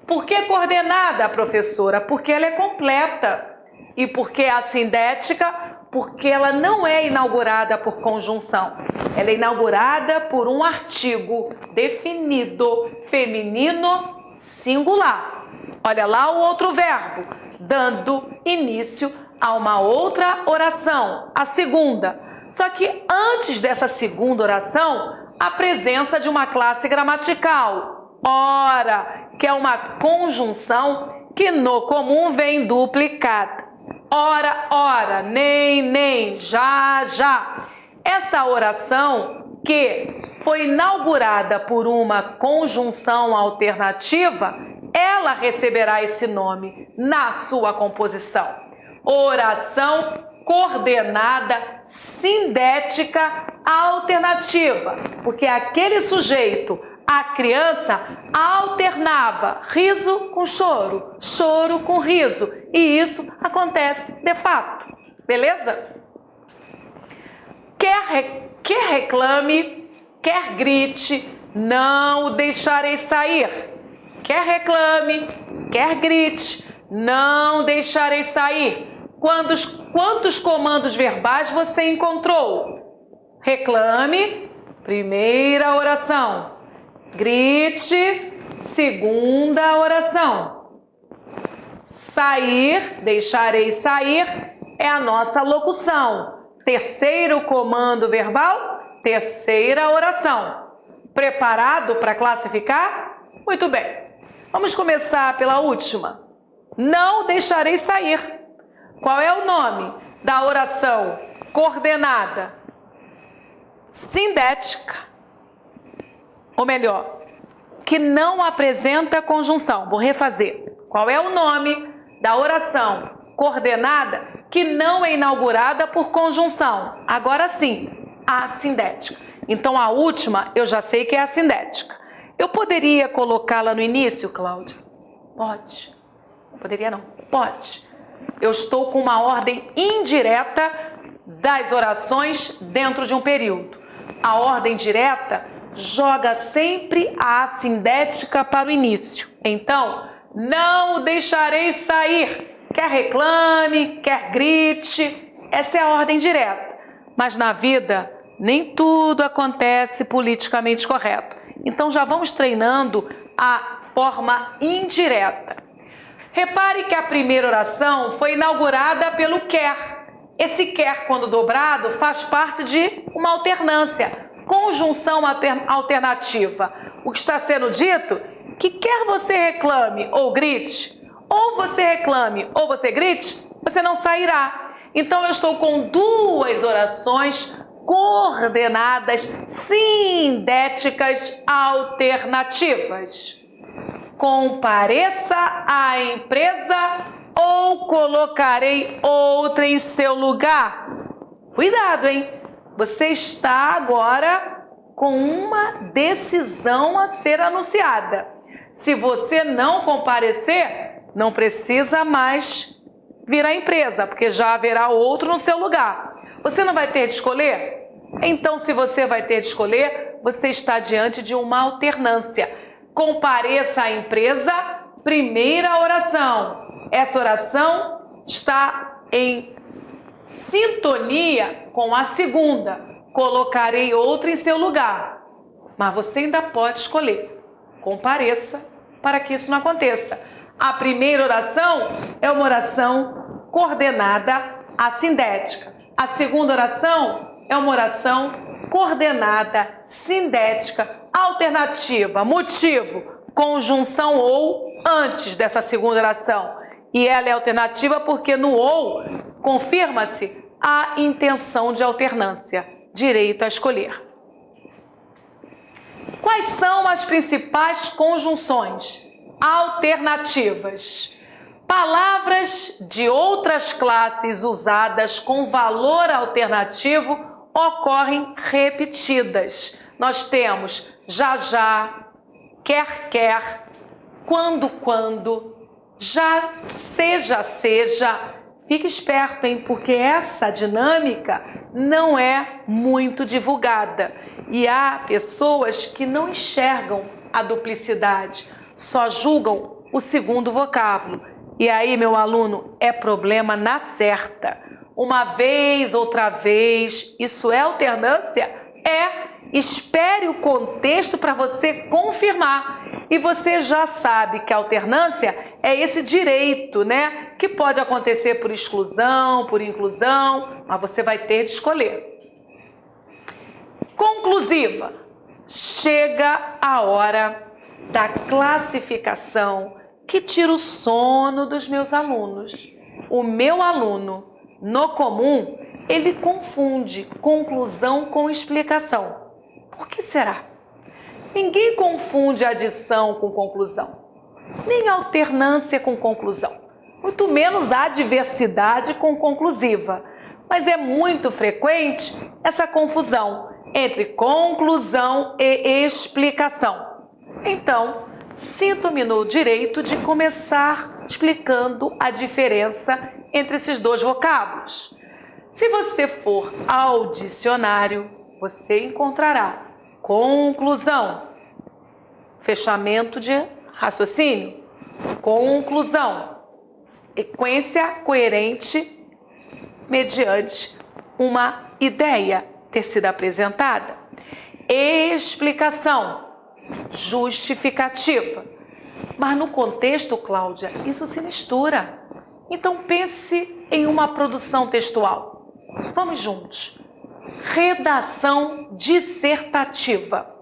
Por que coordenada, professora? Porque ela é completa. E por que assindética? Porque ela não é inaugurada por conjunção. Ela é inaugurada por um artigo definido, feminino, singular. Olha lá o outro verbo, dando início a uma outra oração, a segunda. Só que antes dessa segunda oração, a presença de uma classe gramatical, ora, que é uma conjunção que no comum vem duplicada. Ora, ora, nem, já, já. Essa oração que foi inaugurada por uma conjunção alternativa, ela receberá esse nome na sua composição. Oração coordenada sindética alternativa, porque aquele sujeito, a criança, alternava riso com choro, choro com riso, e isso acontece de fato, beleza? Quer reclame, quer grite, não o deixarei sair. Quer reclame, quer grite, não deixarei sair. Quantos comandos verbais você encontrou? Reclame, primeira oração. Grite, segunda oração. Sair, deixarei sair, é a nossa locução. Terceiro comando verbal, terceira oração. Preparado para classificar? Muito bem. Vamos começar pela última. Não deixarei sair. Qual é o nome da oração coordenada sindética? Ou melhor, que não apresenta conjunção. Vou refazer. Qual é o nome da oração coordenada que não é inaugurada por conjunção? Agora sim, a sindética. Então a última eu já sei que é a sindética. Eu poderia colocá-la no início, Cláudia? Pode. Poderia não? Pode. Eu estou com uma ordem indireta das orações dentro de um período. A ordem direta joga sempre a assindética para o início. Então, não o deixarei sair. Quer reclame, quer grite. Essa é a ordem direta. Mas na vida, nem tudo acontece politicamente correto. Então, já vamos treinando a forma indireta. Repare que a primeira oração foi inaugurada pelo quer. Esse quer, quando dobrado, faz parte de uma alternância, conjunção alternativa. O que está sendo dito, que quer você reclame ou grite, ou você reclame ou você grite, você não sairá. Então eu estou com duas orações coordenadas, sindéticas, alternativas. Compareça à empresa ou colocarei outra em seu lugar. Cuidado, hein? Você está agora com uma decisão a ser anunciada. Se você não comparecer, não precisa mais vir à empresa, porque já haverá outro no seu lugar. Você não vai ter de escolher? Então, se você vai ter de escolher, você está diante de uma alternância. Compareça à empresa, primeira oração. Essa oração está em sintonia com a segunda. Colocarei outra em seu lugar. Mas você ainda pode escolher. Compareça para que isso não aconteça. A primeira oração é uma oração coordenada assindética. A segunda oração é uma oração coordenada sindética alternativa. Motivo, conjunção ou antes dessa segunda oração. E ela é alternativa porque no ou confirma-se a intenção de alternância, direito a escolher. Quais são as principais conjunções alternativas? Palavras de outras classes usadas com valor alternativo ocorrem repetidas. Nós temos já, quer, quando, já, seja. Fique esperto, hein? Porque essa dinâmica não é muito divulgada. E há pessoas que não enxergam a duplicidade, só julgam o segundo vocábulo. E aí, meu aluno, é problema na certa. Uma vez, outra vez, isso é alternância? É. Espere o contexto para você confirmar. E você já sabe que a alternância é esse direito, né? Que pode acontecer por exclusão, por inclusão, mas você vai ter de escolher. Conclusiva. Chega a hora da classificação que tira o sono dos meus alunos. O meu aluno, no comum, ele confunde conclusão com explicação. Por que será? Ninguém confunde adição com conclusão, nem alternância com conclusão, muito menos adversidade com conclusiva. Mas é muito frequente essa confusão entre conclusão e explicação. Então, sinto-me no direito de começar explicando a diferença entre esses dois vocábulos. Se você for ao dicionário, você encontrará conclusão, fechamento de raciocínio, conclusão, sequência coerente mediante uma ideia ter sido apresentada, explicação, justificativa. Mas no contexto, Cláudia, isso se mistura. Então pense em uma produção textual. Vamos juntos. Redação dissertativa.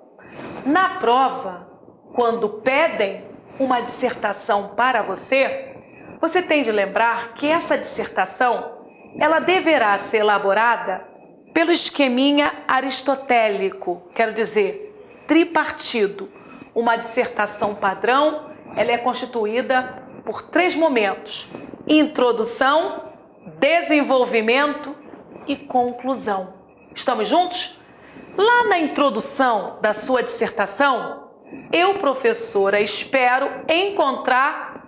Na prova, quando pedem uma dissertação para você, você tem de lembrar que essa dissertação, ela deverá ser elaborada pelo esqueminha aristotélico, quero dizer, tripartido. Uma dissertação padrão, ela é constituída por 3 momentos: introdução, desenvolvimento e conclusão. Estamos juntos? Lá na introdução da sua dissertação, eu, professora, espero encontrar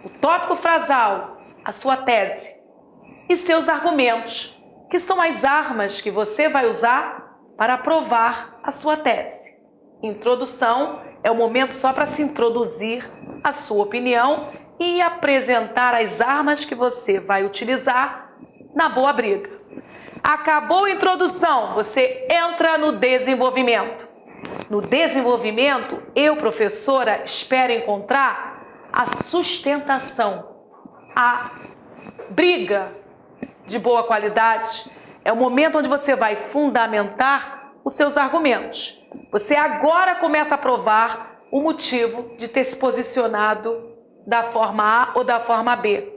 o tópico frasal, a sua tese e seus argumentos, que são as armas que você vai usar para provar a sua tese. Introdução é o momento só para se introduzir a sua opinião e apresentar as armas que você vai utilizar na boa briga. Acabou a introdução, você entra no desenvolvimento. No desenvolvimento, eu, professora, espero encontrar a sustentação, a briga de boa qualidade. É o momento onde você vai fundamentar os seus argumentos. Você agora começa a provar o motivo de ter se posicionado da forma A ou da forma B.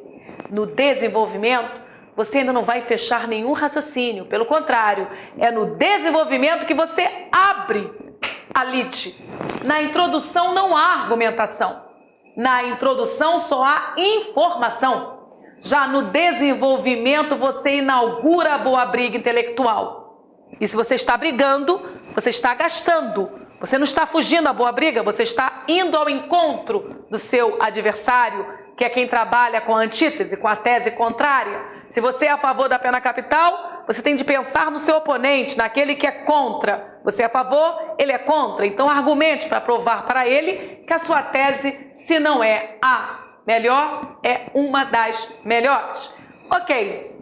No desenvolvimento, você ainda não vai fechar nenhum raciocínio. Pelo contrário, é no desenvolvimento que você abre a lide. Na introdução não há argumentação. Na introdução só há informação. Já no desenvolvimento você inaugura a boa briga intelectual. E se você está brigando, você está gastando. Você não está fugindo da boa briga, você está indo ao encontro do seu adversário, que é quem trabalha com a antítese, com a tese contrária. Se você é a favor da pena capital, você tem de pensar no seu oponente, naquele que é contra. Você é a favor, ele é contra. Então argumente para provar para ele que a sua tese, se não é a melhor, é uma das melhores. Ok.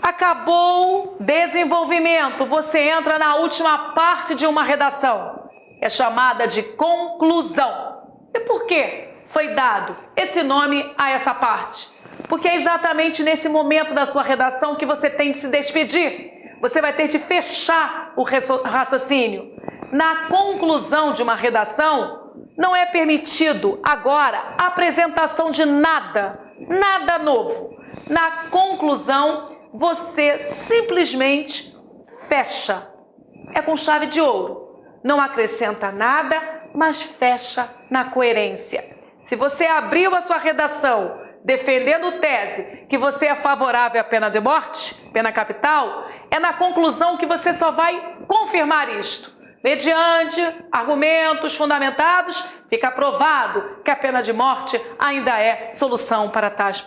Acabou desenvolvimento. Você entra na última parte de uma redação. É chamada de conclusão. E por que foi dado esse nome a essa parte? Porque é exatamente nesse momento da sua redação que você tem de se despedir. Você vai ter de fechar o raciocínio. Na conclusão de uma redação, não é permitido agora a apresentação de nada novo. Na conclusão, você simplesmente fecha. É com chave de ouro. Não acrescenta nada, mas fecha na coerência. Se você abriu a sua redação defendendo tese que você é favorável à pena de morte, pena capital, é na conclusão que você só vai confirmar isto. Mediante argumentos fundamentados, fica provado que a pena de morte ainda é solução para tais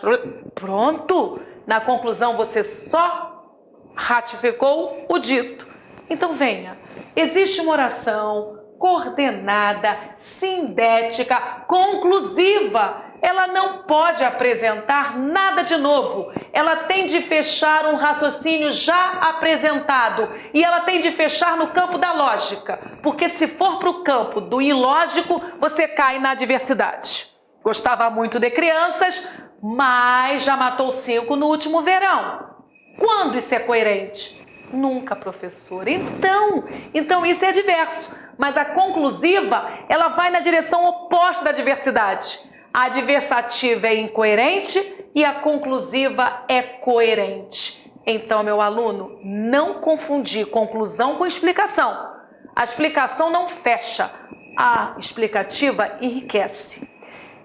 Pronto! Na conclusão você só ratificou o dito. Então venha, existe uma oração coordenada, sintética, conclusiva. Ela não pode apresentar nada de novo. Ela tem de fechar um raciocínio já apresentado. E ela tem de fechar no campo da lógica. Porque se for para o campo do ilógico, você cai na adversidade. Gostava muito de crianças, mas já matou 5 no último verão. Quando isso é coerente? Nunca, professor. Então isso é adverso. Mas a conclusiva, ela vai na direção oposta da adversidade. A adversativa é incoerente e a conclusiva é coerente. Então, meu aluno, não confundir conclusão com explicação. A explicação não fecha, a explicativa enriquece.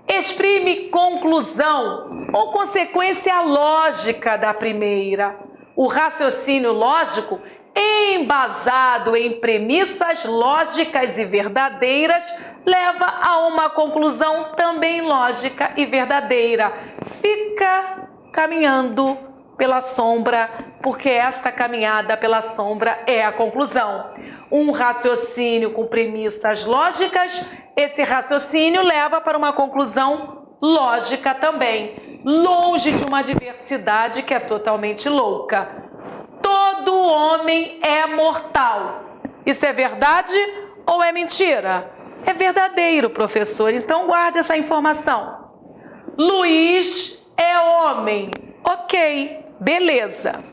Exprime conclusão ou consequência lógica da primeira. O raciocínio lógico, embasado em premissas lógicas e verdadeiras, leva a uma conclusão também lógica e verdadeira. Fica caminhando pela sombra, porque esta caminhada pela sombra é a conclusão. Um raciocínio com premissas lógicas, esse raciocínio leva para uma conclusão lógica também, longe de uma diversidade que é totalmente louca. Todo homem é mortal. Isso é verdade ou é mentira? É verdadeiro, professor. Então guarde essa informação. Luiz é homem. Ok, beleza.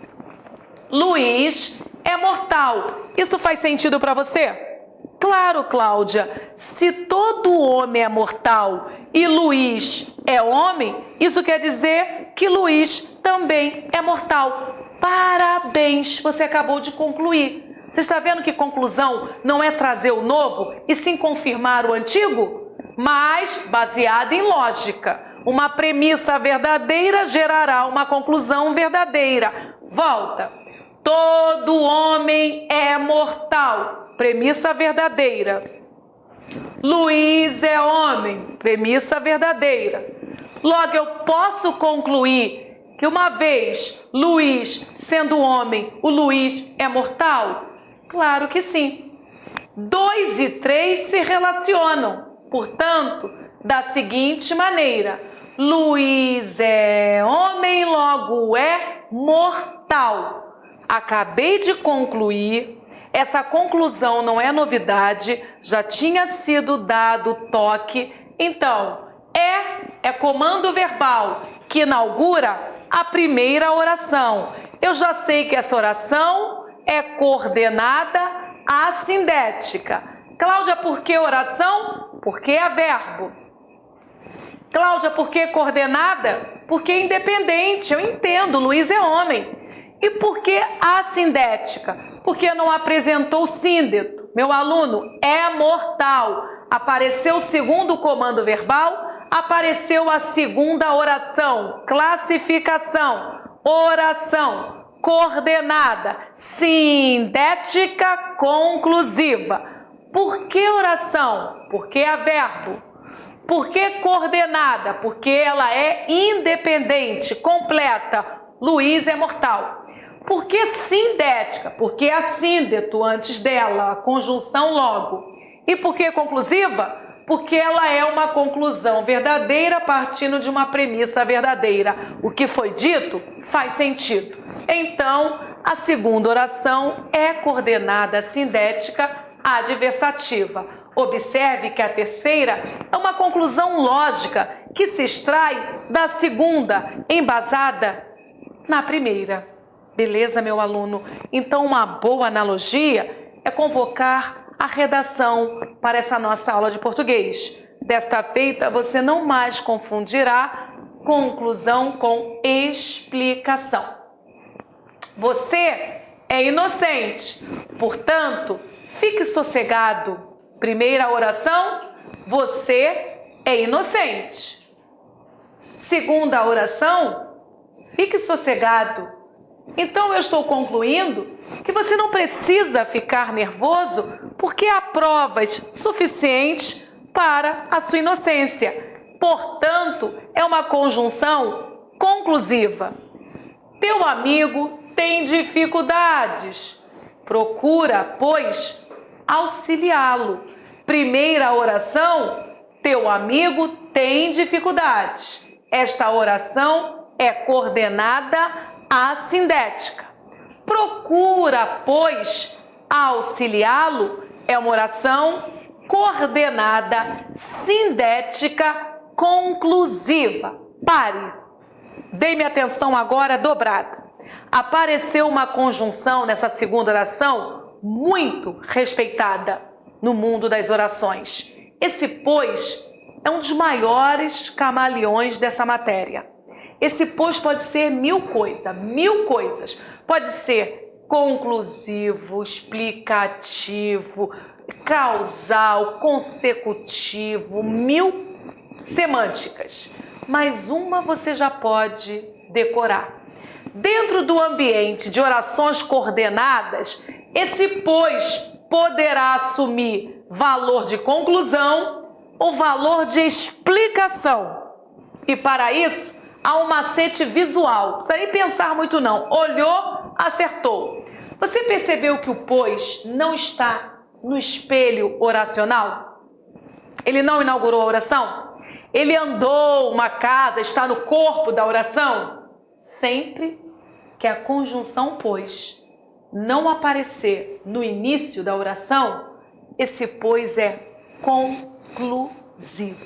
Luiz é mortal. Isso faz sentido para você? Claro, Cláudia. Se todo homem é mortal e Luiz é homem, isso quer dizer que Luiz também é mortal. Parabéns, você acabou de concluir. Você está vendo que conclusão não é trazer o novo e sim confirmar o antigo? Mas baseada em lógica. Uma premissa verdadeira gerará uma conclusão verdadeira. Volta. Todo homem é mortal. Premissa verdadeira. Luiz é homem. Premissa verdadeira. Logo, eu posso concluir que uma vez Luiz sendo homem, o Luiz é mortal? Claro que sim. 2 e 3 se relacionam. Portanto, da seguinte maneira: Luiz é homem, logo é mortal. Acabei de concluir. Essa conclusão não é novidade, já tinha sido dado toque. Então, é comando verbal que inaugura a primeira oração. Eu já sei que essa oração é coordenada assindética. Cláudia, por que oração? Porque é verbo. Cláudia, por que coordenada? Porque é independente. Eu entendo, Luiz é homem. E por que assindética? Porque não apresentou síndeto. Meu aluno é mortal. Apareceu o segundo comando verbal, apareceu a segunda oração. Classificação, oração, coordenada, sindética, conclusiva. Por que oração? Porque é verbo. Por que coordenada? Porque ela é independente, completa. Luiz é mortal. Por que sindética? Porque é assíndeto antes dela, a conjunção logo. E por que conclusiva? Porque ela é uma conclusão verdadeira partindo de uma premissa verdadeira. O que foi dito faz sentido. Então, a segunda oração é coordenada sindética adversativa. Observe que a terceira é uma conclusão lógica que se extrai da segunda, embasada na primeira. Beleza, meu aluno? Então, uma boa analogia é convocar a redação para essa nossa aula de português. Desta feita, você não mais confundirá conclusão com explicação. Você é inocente, portanto, fique sossegado. Primeira oração, você é inocente. Segunda oração, fique sossegado. Então eu estou concluindo que você não precisa ficar nervoso porque há provas suficientes para a sua inocência. Portanto, é uma conjunção conclusiva. Teu amigo tem dificuldades. Procura, pois, auxiliá-lo. Primeira oração, teu amigo tem dificuldades. Esta oração é coordenada assindética. Procura, pois, auxiliá-lo é uma oração coordenada sindética conclusiva. Pare. Dê-me atenção agora dobrada. Apareceu uma conjunção nessa segunda oração muito respeitada no mundo das orações. Esse pois é um dos maiores camaleões dessa matéria. Esse pois pode ser mil coisas. Pode ser conclusivo, explicativo, causal, consecutivo, mil semânticas. Mas uma você já pode decorar. Dentro do ambiente de orações coordenadas, esse pois poderá assumir valor de conclusão ou valor de explicação. E para isso, há um macete visual. Não precisa nem pensar muito não. Olhou, acertou. Você percebeu que o pois não está no espelho oracional? Ele não inaugurou a oração? Ele andou uma casa, está no corpo da oração? Sempre que a conjunção pois não aparecer no início da oração, esse pois é conclusivo.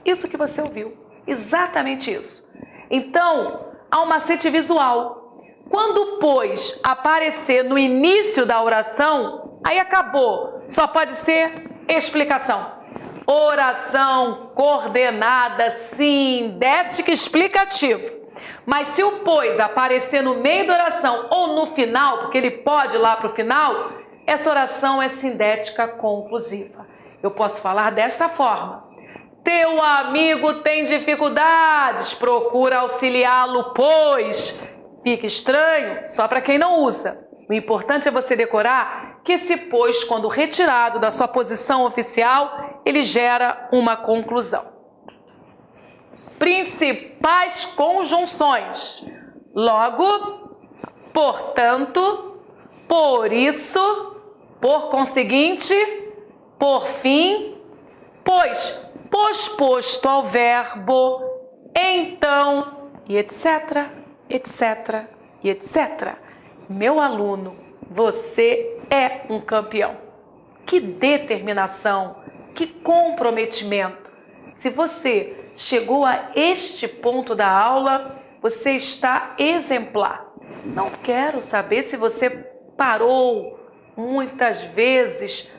Isso que você ouviu, exatamente isso. Então, há um macete visual. Quando pois aparecer no início da oração, aí acabou, só pode ser explicação. Oração coordenada, sindética, explicativa. Mas se o pois aparecer no meio da oração ou no final, porque ele pode ir lá para o final, essa oração é sindética conclusiva. Eu posso falar desta forma. Teu amigo tem dificuldades, procura auxiliá-lo, pois. Fica estranho só para quem não usa. O importante é você decorar que esse pois, quando retirado da sua posição oficial, ele gera uma conclusão. Principais conjunções. Logo, portanto, por isso, por conseguinte, por fim, pois, posposto ao verbo, então, e etc, etc, e etc. Meu aluno, você é um campeão. Que determinação, que comprometimento. Se você chegou a este ponto da aula, você está exemplar. Não quero saber se você parou muitas vezes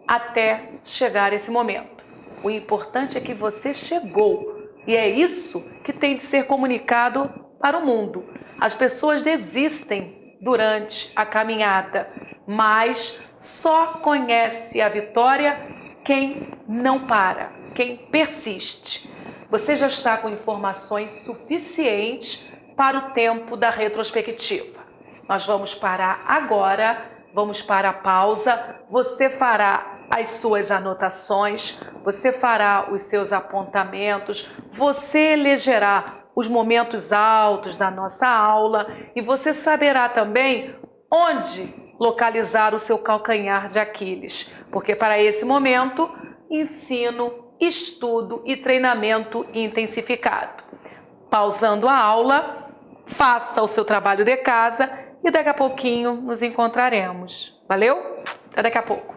até chegar esse momento. O importante é que você chegou e é isso que tem de ser comunicado para o mundo. As pessoas desistem durante a caminhada, mas só conhece a vitória quem não para, quem persiste. Você já está com informações suficientes para o tempo da retrospectiva. Nós vamos parar agora, vamos para a pausa, você fará as suas anotações, você fará os seus apontamentos, você elegerá os momentos altos da nossa aula e você saberá também onde localizar o seu calcanhar de Aquiles, porque para esse momento, ensino, estudo e treinamento intensificado. Pausando a aula, faça o seu trabalho de casa e daqui a pouquinho nos encontraremos. Valeu? Até daqui a pouco.